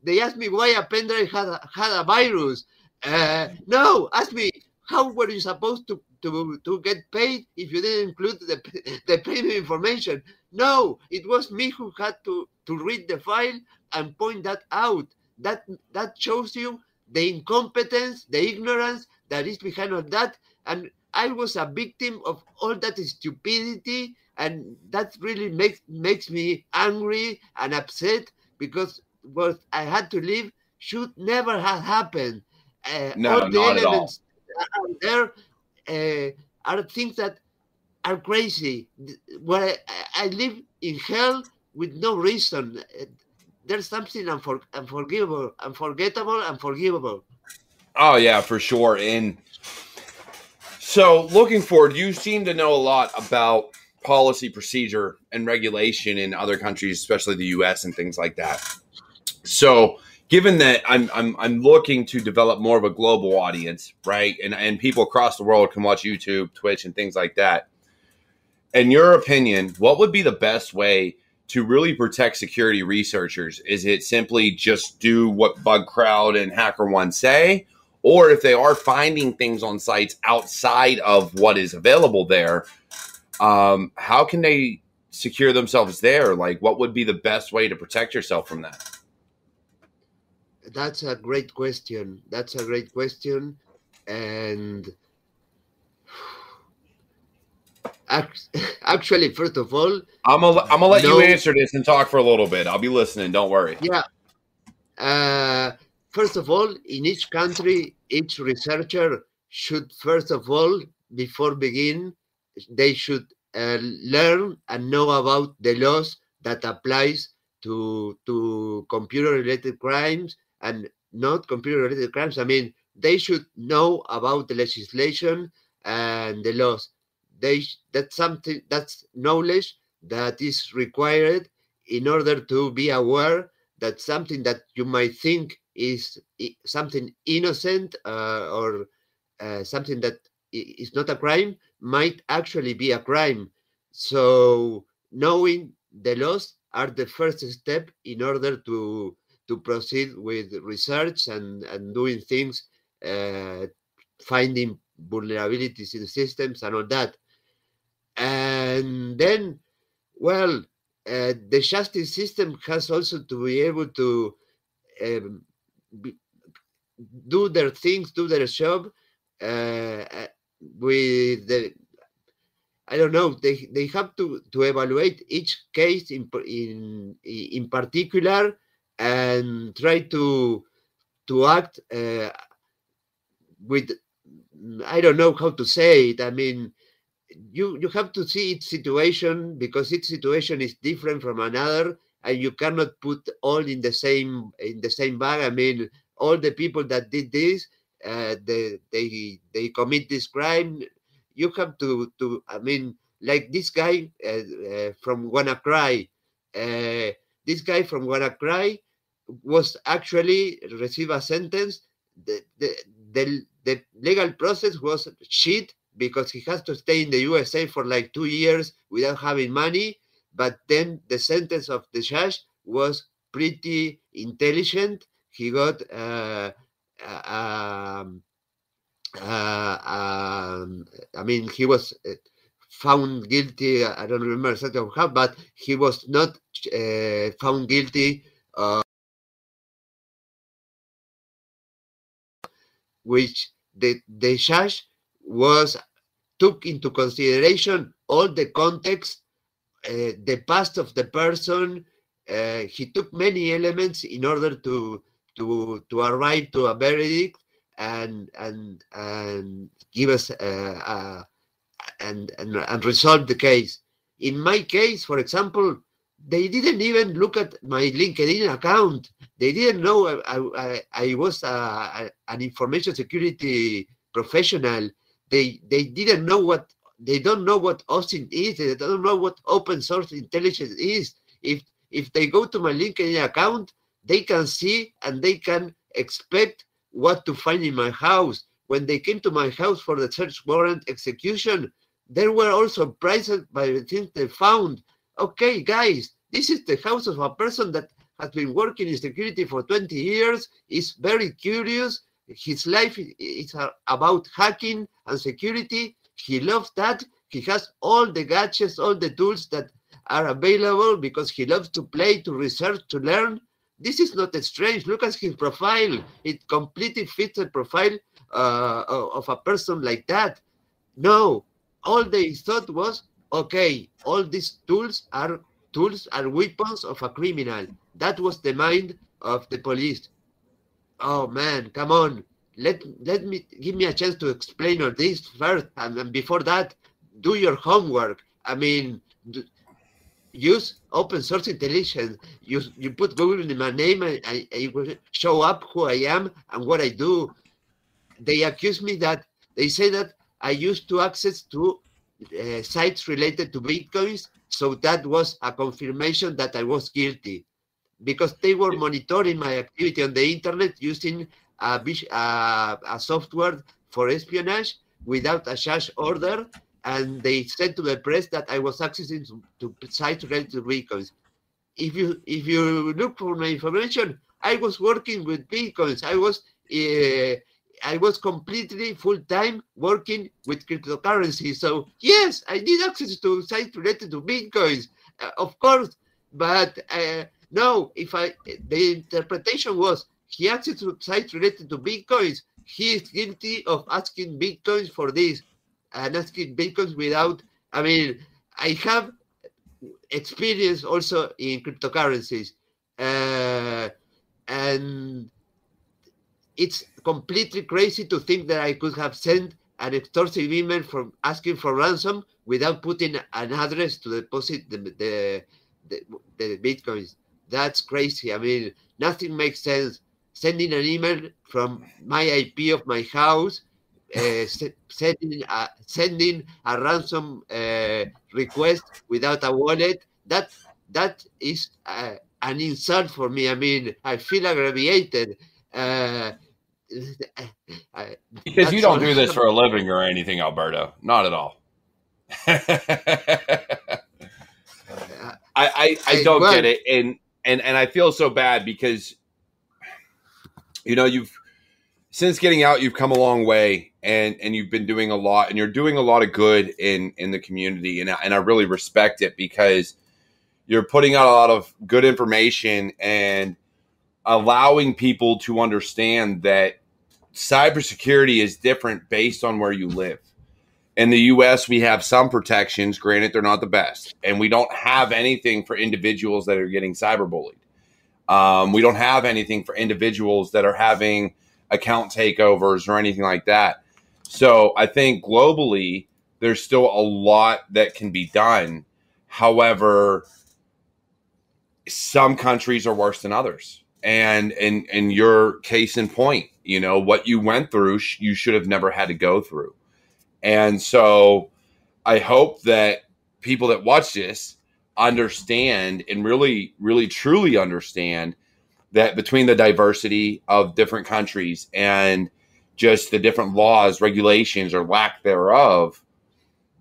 they asked me why a pendrive had a virus. No, ask me, how were you supposed to get paid if you didn't include the payment information? No, it was me who had to read the file and point that out. That shows you the incompetence, the ignorance that is behind all that. And I was a victim of all that stupidity, and that really makes me angry and upset, because what I had to live should never have happened. No, All the not at all. elements out there are things that are crazy. Where I live in hell with no reason. There's something unforgivable, unforgettable, unforgivable. Oh yeah, for sure. And so looking forward, you seem to know a lot about policy, procedure, and regulation in other countries, especially the US and things like that. So given that I'm looking to develop more of a global audience, right? And people across the world can watch YouTube, Twitch, and things like that. In your opinion, what would be the best way to really protect security researchers? Is it simply just do what Bugcrowd and HackerOne say? Or if they are finding things on sites outside of what is available there, how can they secure themselves there? Like, what would be the best way to protect yourself from that? That's a great question. That's a great question. And actually, first of all, I'm gonna let you answer this and talk for a little bit. I'll be listening. Don't worry. Yeah. First of all, in each country, each researcher should, first of all, before begin, they should learn and know about the laws that applies to computer-related crimes and not computer-related crimes. I mean, they should know about the legislation and the laws. That's knowledge that is required in order to be aware that something that you might think is something innocent or something that is not a crime might actually be a crime. So knowing the laws are the first step in order to proceed with research and doing things, finding vulnerabilities in systems and all that. And then, well, the justice system has also to be able to do their things, do their job with the, I don't know, they have to evaluate each case in particular and try to act with, I don't know how to say it. I mean, you have to see each situation, because each situation is different from another, and you cannot put all in the same bag. I mean, all the people that did this, they commit this crime. You have to I mean, like this guy from WannaCry. This guy from WannaCry was actually receive a sentence. The legal process was shit, because he has to stay in the USA for like 2 years without having money. But then the sentence of the judge was pretty intelligent. He got I mean, he was found guilty. I don't remember exactly how, but he was not found guilty, which the judge took into consideration all the context, the past of the person. He took many elements in order to arrive to a verdict and give us and resolve the case. In my case, for example, they didn't even look at my LinkedIn account. They didn't know I was an information security professional. They didn't know what. They don't know what OSINT is. They don't know what open source intelligence is. If they go to my LinkedIn account, they can see and they can expect what to find in my house. When they came to my house for the search warrant execution, they were all surprised by the things they found. Okay, guys, this is the house of a person that has been working in security for 20 years, is very curious. His life is about hacking and security. He loves that. He has all the gadgets, all the tools that are available, because he loves to play, to research, to learn. This is not strange. Look at his profile. It completely fits the profile of a person like that. No, all they thought was, okay, all these tools are weapons of a criminal. That was the mind of the police. Oh man, come on. Give me a chance to explain all this first, and before that, do your homework. I mean, use open source intelligence. You put Google in my name, and it will show up who I am and what I do. They accuse me that they say that I used to access to sites related to Bitcoins, so that was a confirmation that I was guilty, because they were monitoring my activity on the internet using a software for espionage without a judge order, and they said to the press that I was accessing to sites related to Bitcoins. If you look for my information, I was working with Bitcoins. I was completely full-time working with cryptocurrency. So yes, I need access to sites related to Bitcoins, of course. But no, the interpretation was he accessed to sites related to Bitcoins. He is guilty of asking Bitcoins for this, and asking Bitcoins without. I mean, I have experience also in cryptocurrencies, and it's completely crazy to think that I could have sent an extortive email from asking for ransom without putting an address to deposit the Bitcoins. That's crazy. I mean, nothing makes sense. Sending an email from my IP of my house, sending a ransom request without a wallet, that is an insult for me. I mean, I feel aggravated. Because you don't do this for a living or anything, Alberto. Not at all. I don't get it, and I feel so bad because you've since getting out, you've come a long way, and you've been doing a lot, and you're doing a lot of good in the community, and I really respect it because you're putting out a lot of good information and allowing people to understand that cybersecurity is different based on where you live. In the U.S., we have some protections. Granted, they're not the best. And we don't have anything for individuals that are getting cyberbullied. We don't have anything for individuals that are having account takeovers or anything like that. So I think globally, there's still a lot that can be done. However, some countries are worse than others. And in your case in point, you know, what you went through, you should have never had to go through. And so I hope that people that watch this understand and really, really, truly understand that between the diversity of different countries and just the different laws, regulations, or lack thereof,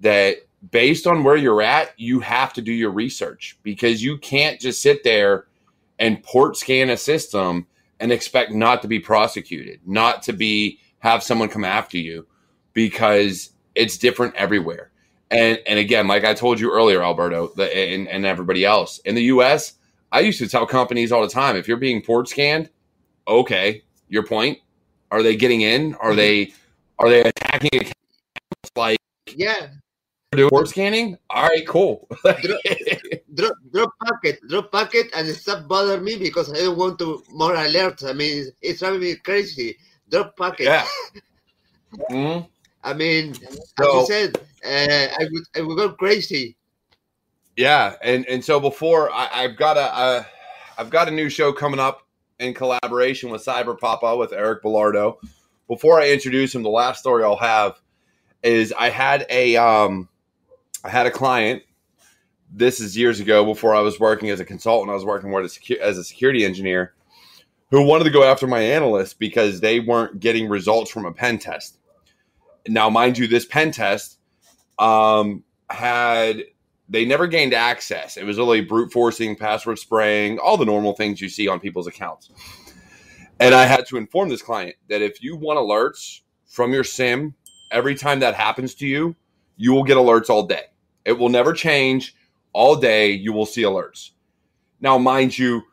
that based on where you're at, you have to do your research, because you can't just sit there and port scan a system and expect not to be prosecuted, not to have someone come after you, because it's different everywhere. And again, like I told you earlier, Alberto, and everybody else in the US, I used to tell companies all the time, if you're being port scanned, okay, your point. Are they getting in? Are they attacking accounts like doing port scanning? All right, cool. drop packet, and stop bothering me, because I don't want to more alerts. I mean, it's driving me crazy. Drop packet. Yeah. Mm-hmm. I mean, as you said, I would go crazy. Yeah, and so before I've got a new show coming up in collaboration with Cyber Papa with Eric Bellardo. Before I introduce him, the last story I'll have is I had a client. This is years ago, before I was working as a consultant. I was working as a security engineer, who wanted to go after my analysts because they weren't getting results from a pen test. Now, mind you, this pen test they never gained access. It was really brute forcing, password spraying, all the normal things you see on people's accounts. And I had to inform this client that if you want alerts from your SIM, every time that happens to you, you will get alerts all day. It will never change. All day, you will see alerts. Now, mind you,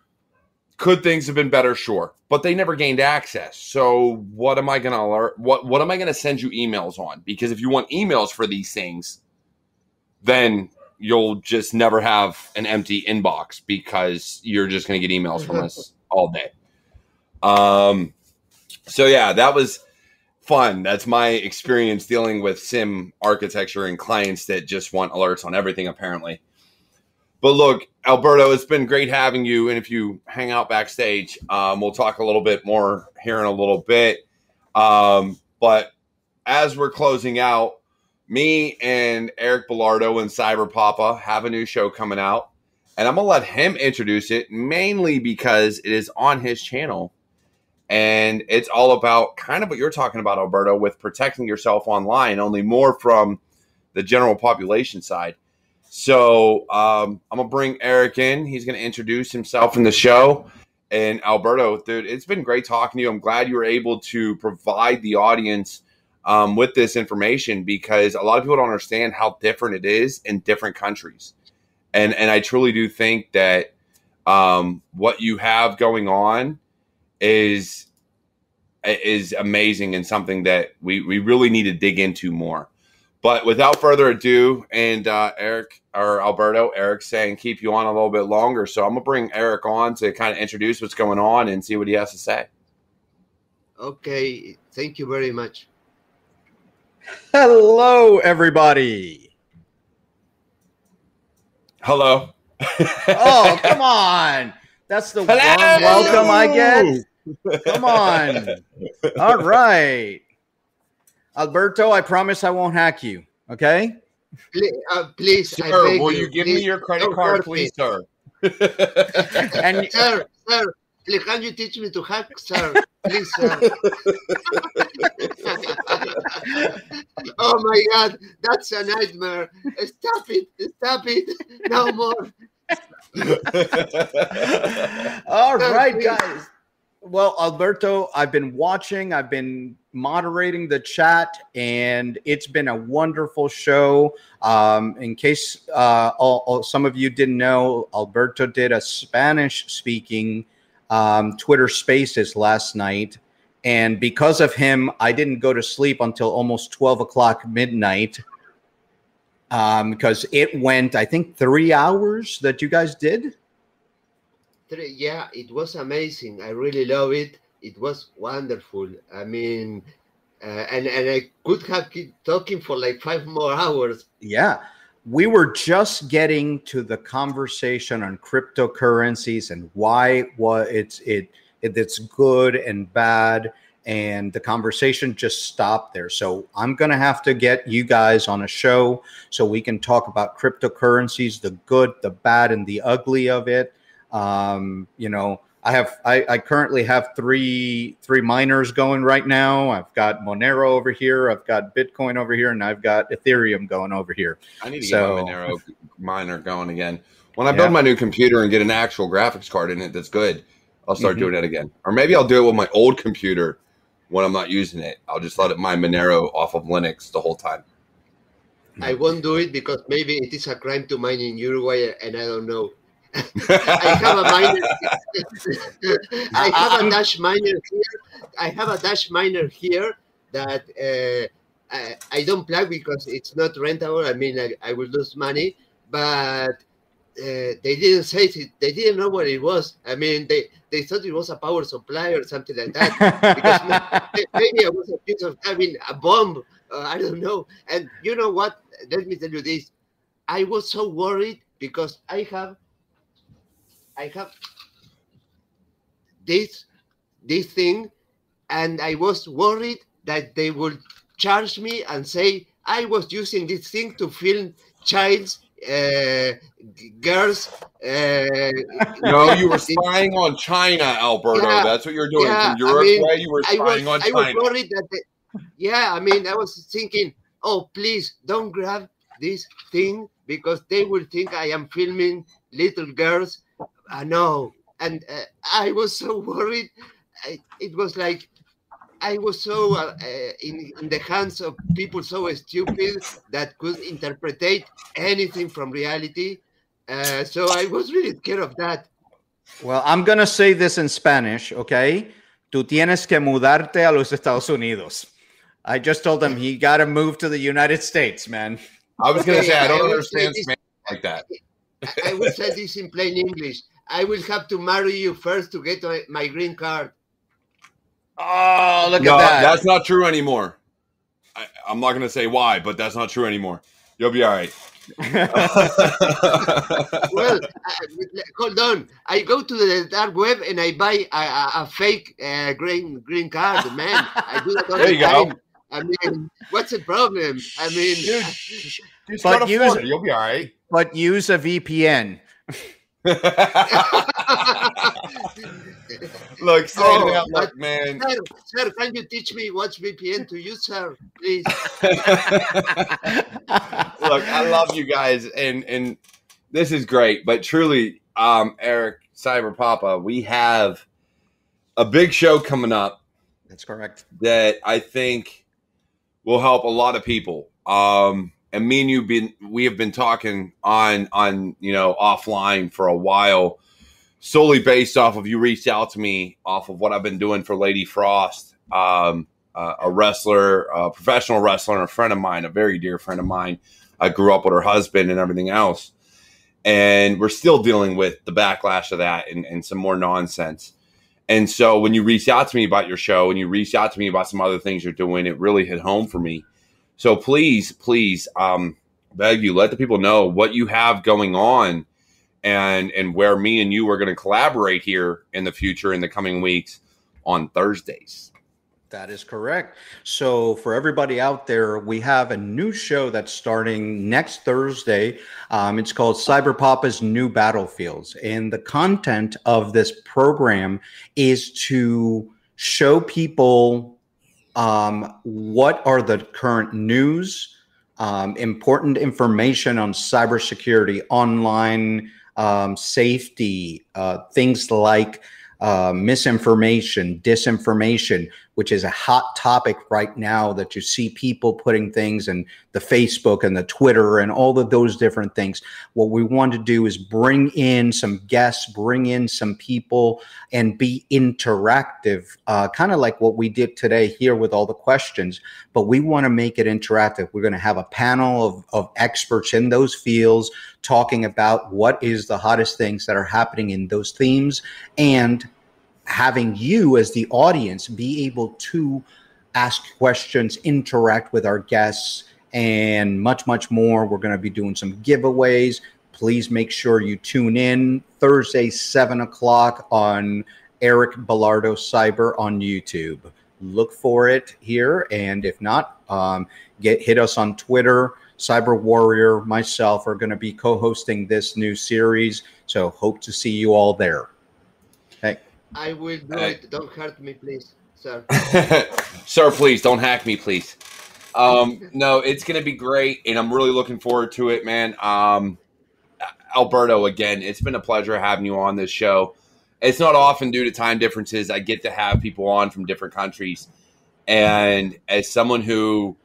could things have been better? Sure. But they never gained access. So what am I going to alert? What am I going to send you emails on? Because if you want emails for these things, then you'll just never have an empty inbox, because you're just going to get emails from us all day. So yeah, that was fun. That's my experience dealing with SIM architecture and clients that just want alerts on everything, apparently. But look, Alberto, it's been great having you. And if you hang out backstage, we'll talk a little bit more here in a little bit. But as we're closing out, me and Eric Bellardo and Cyber Papa have a new show coming out. And I'm going to let him introduce it, mainly because it is on his channel. And it's all about kind of what you're talking about, Alberto, with protecting yourself online, only more from the general population side. So I'm going to bring Eric in. He's going to introduce himself in the show. And Alberto, dude, it's been great talking to you. I'm glad you were able to provide the audience with this information, because a lot of people don't understand how different it is in different countries. And I truly do think that what you have going on is amazing, and something that we really need to dig into more. But without further ado, and Eric's saying keep you on a little bit longer, so I'm going to bring Eric on to kind of introduce what's going on and see what he has to say. Okay, thank you very much. Hello, everybody. Hello. Oh, come on. That's the warm welcome I get. Come on. All right. Alberto, I promise I won't hack you. Okay? Please, sir, will you give me your credit card, please, sir? And sir, please, can you teach me to hack, sir? Please, sir. Oh my God, that's a nightmare. Stop it. No more. All right, guys. Well, Alberto, I've been watching, I've been moderating the chat, and it's been a wonderful show. In case some of you didn't know, Alberto did a Spanish-speaking Twitter Spaces last night. And because of him, I didn't go to sleep until almost 12 o'clock midnight, because it went, I think, 3 hours that you guys did. Yeah, it was amazing. I really love it. It was wonderful. I mean, and I could have keep talking for like 5 more hours. Yeah. We were just getting to the conversation on cryptocurrencies and why it's good and bad. And the conversation just stopped there. So I'm going to have to get you guys on a show so we can talk about cryptocurrencies, the good, the bad, and the ugly of it. You know, I currently have three miners going right now. I've got Monero over here, I've got Bitcoin over here, and I've got Ethereum going over here. I need to get my Monero miner going again. When I build my new computer and get an actual graphics card in it that's good, I'll start doing that again. Or maybe I'll do it with my old computer when I'm not using it. I'll just let it mine Monero off of Linux the whole time. I won't do it because maybe it is a crime to mine in Uruguay, and I don't know. I have a miner. I have a Dash miner here. I have a Dash miner here that I don't plug because it's not rentable. I mean, I will lose money, but they didn't say it. They didn't know what it was. I mean, they thought it was a power supply or something like that. Because maybe I was accused of having a bomb. I don't know. And you know what? Let me tell you this. I was so worried because I have this thing, and I was worried that they would charge me and say I was using this thing to film child's girls. No, you were spying on China, Alberto. Yeah, that's what you're doing. From Uruguay, you were spying on China. I was worried that I mean, I was thinking, oh, please don't grab this thing because they will think I am filming little girls. No. And I was so worried. It was like I was so in the hands of people so stupid that could interpret anything from reality. So I was really scared of that. Well, I'm going to say this in Spanish, okay? Tú tienes que mudarte a los Estados Unidos. I just told him he got to move to the United States, man. I was going to say, I don't understand Spanish like that. I will say this in plain English. I will have to marry you first to get my green card. Oh, look at that. That's not true anymore. I'm not going to say why, but that's not true anymore. You'll be all right. Well, hold on. I go to the dark web and I buy a fake green card, man. I do that all the time. Go. I mean, what's the problem? I mean, just go to Florida. You'll be all right. But use a VPN. Look, look, man. Sir, can you teach me what's VPN to use, sir? Please. Look, I love you guys, and this is great. But truly, Eric, Cyber Papa, we have a big show coming up. That's correct. That I think will help a lot of people. And me and we have been talking on offline for a while, solely based off of you reached out to me off of what I've been doing for Lady Frost, a wrestler, a professional wrestler, and a friend of mine, a very dear friend of mine. I grew up with her husband and everything else. And we're still dealing with the backlash of that and some more nonsense. And so when you reached out to me about your show and you reached out to me about some other things you're doing, it really hit home for me. So please, beg you, let the people know what you have going on and where me and you are going to collaborate here in the future, in the coming weeks on Thursdays. That is correct. So for everybody out there, we have a new show that's starting next Thursday. It's called Cyber Papa's New Battlefields. And the content of this program is to show people what are the current news, important information on cybersecurity, online safety, things like misinformation, disinformation, which is a hot topic right now that you see people putting things in the Facebook and the Twitter and all of those different things. What we want to do is bring in some guests, bring in some people and be interactive, kind of like what we did today here with all the questions, but we want to make it interactive. We're going to have a panel of experts in those fields talking about what is the hottest things that are happening in those themes, and having you as the audience be able to ask questions, interact with our guests, and much, much more. We're going to be doing some giveaways. Please make sure you tune in Thursday, 7 o'clock on Eric Bellardo Cyber on YouTube. Look for it here. And if not, hit us on Twitter. Cyber Warrior, myself are going to be co-hosting this new series. So hope to see you all there. Hey. I will do it. Don't hurt me, please, sir. Sir, please don't hack me, please. No, it's going to be great, and I'm really looking forward to it, man. Alberto, again, it's been a pleasure having you on this show. It's not often due to time differences I get to have people on from different countries. And as someone who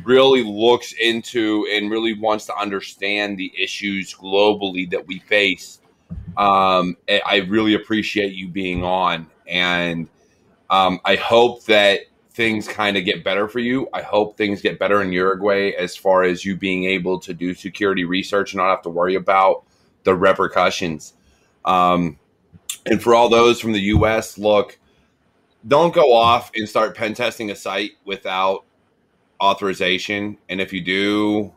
really looks into and really wants to understand the issues globally that we face, I really appreciate you being on. And I hope that things kind of get better for you. I hope things get better in Uruguay as far as you being able to do security research and not have to worry about the repercussions. And for all those from the U.S., look, don't go off and start pen testing a site without authorization. And if you do,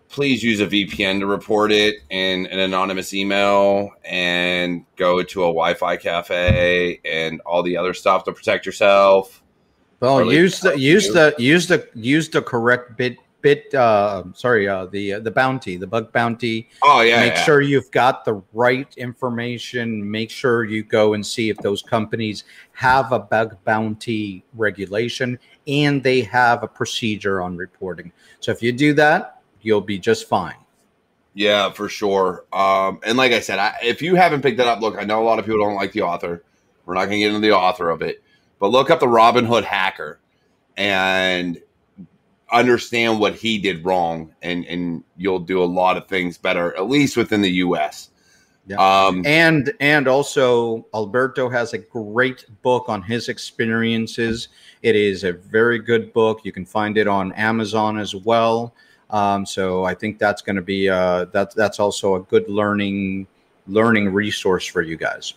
please use a VPN to report it in an anonymous email and go to a Wi-Fi cafe and all the other stuff to protect yourself. Well, use the correct the bounty, the bug bounty. Oh yeah. Make sure you've got the right information. Make sure you go and see if those companies have a bug bounty regulation and they have a procedure on reporting. So if you do that, you'll be just fine. Yeah, for sure. And like I said, if you haven't picked that up, look, I know a lot of people don't like the author. We're not going to get into the author of it, but look up the Robin Hood hacker and understand what he did wrong, and you'll do a lot of things better, at least within the U.S. Yeah. And also Alberto has a great book on his experiences. It is a very good book. You can find it on Amazon as well. So I think that's going to be that's also a good learning resource for you guys.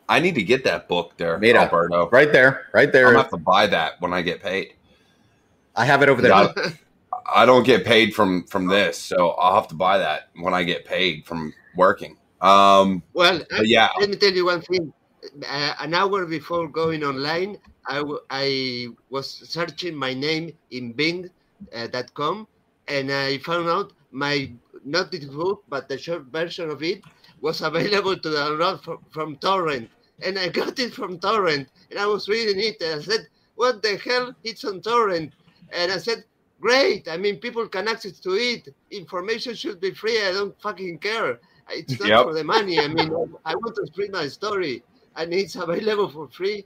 I need to get that book there, Alberto. Right there. I'm going to have to buy that when I get paid. I have it over there. I don't get paid from this, so I'll have to buy that when I get paid from working. Well, let me tell you one thing. An hour before going online, I was searching my name in Bing.com, and I found out not this book, but the short version of it was available to download from Torrent. And I got it from Torrent, and I was reading it, and I said, what the hell? It's on Torrent. And I said, great. I mean, people can access to it. Information should be free. I don't fucking care. It's not for the money. I mean, I want to spread my story, and it's available for free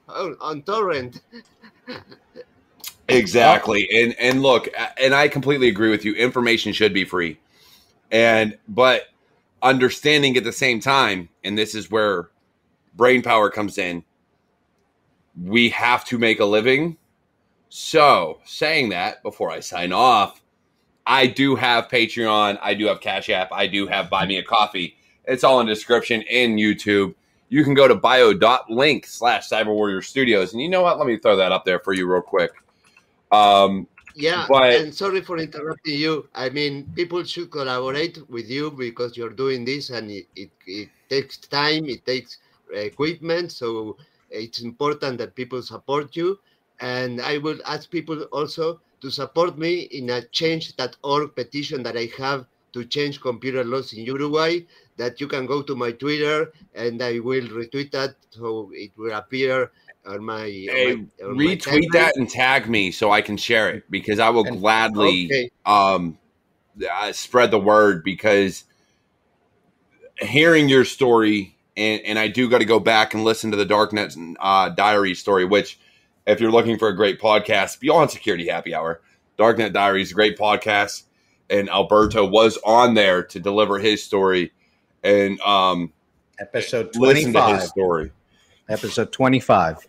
on Torrent. Exactly. And look, and I completely agree with you. Information should be free. But understanding at the same time, and this is where brain power comes in, we have to make a living. So, saying that, before I sign off, I do have Patreon, I do have Cash App, I do have Buy Me a Coffee. It's all in the description in YouTube. You can go to bio.link/Cyber Warrior Studios. And you know what? Let me throw that up there for you real quick. And sorry for interrupting you. I mean, people should collaborate with you because you're doing this, and it takes time, it takes equipment. So it's important that people support you. And I will ask people also to support me in a change.org petition that I have to change computer laws in Uruguay, that you can go to my Twitter and I will retweet that so it will appear on my... retweet that and tag me so I can share it, because I will gladly spread the word, because hearing your story, and I do got to go back and listen to the Darknet Diary story, which... if you're looking for a great podcast beyond Security Happy Hour, Darknet Diary is a great podcast, and Alberto was on there to deliver his story and episode 25. Listen to his story. Episode 25.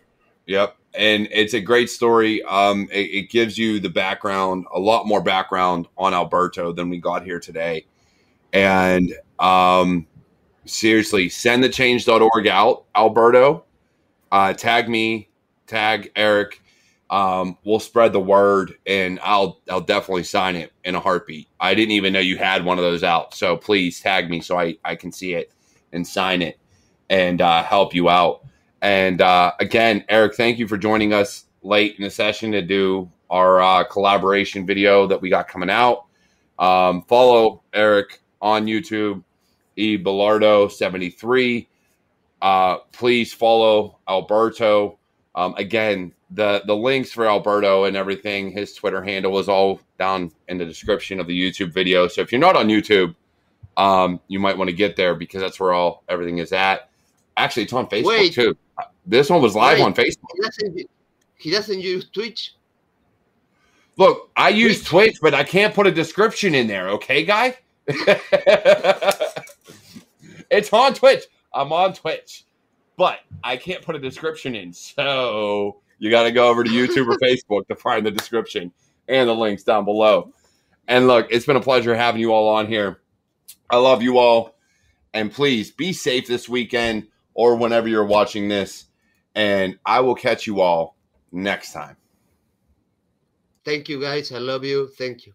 Yep, and it's a great story. It gives you the background, a lot more background on Alberto than we got here today. And seriously, send the change.org out, Alberto. Tag me. Tag Eric, we'll spread the word, and I'll definitely sign it in a heartbeat. I didn't even know you had one of those out, so please tag me so I can see it and sign it and help you out. And again, Eric, thank you for joining us late in the session to do our collaboration video that we got coming out. Follow Eric on YouTube, eBellardo73. Please follow Alberto. Again, the links for Alberto and everything, his Twitter handle is all down in the description of the YouTube video. So if you're not on YouTube, you might want to get there because that's where everything is at. Actually, it's on Facebook too. This one was live on Facebook. He doesn't use Twitch. Look, I use Twitch, but I can't put a description in there. Okay, guy? It's on Twitch. I'm on Twitch, but I can't put a description in. So you got to go over to YouTube or Facebook to find the description and the links down below. And look, it's been a pleasure having you all on here. I love you all. And please be safe this weekend or whenever you're watching this. And I will catch you all next time. Thank you, guys. I love you. Thank you.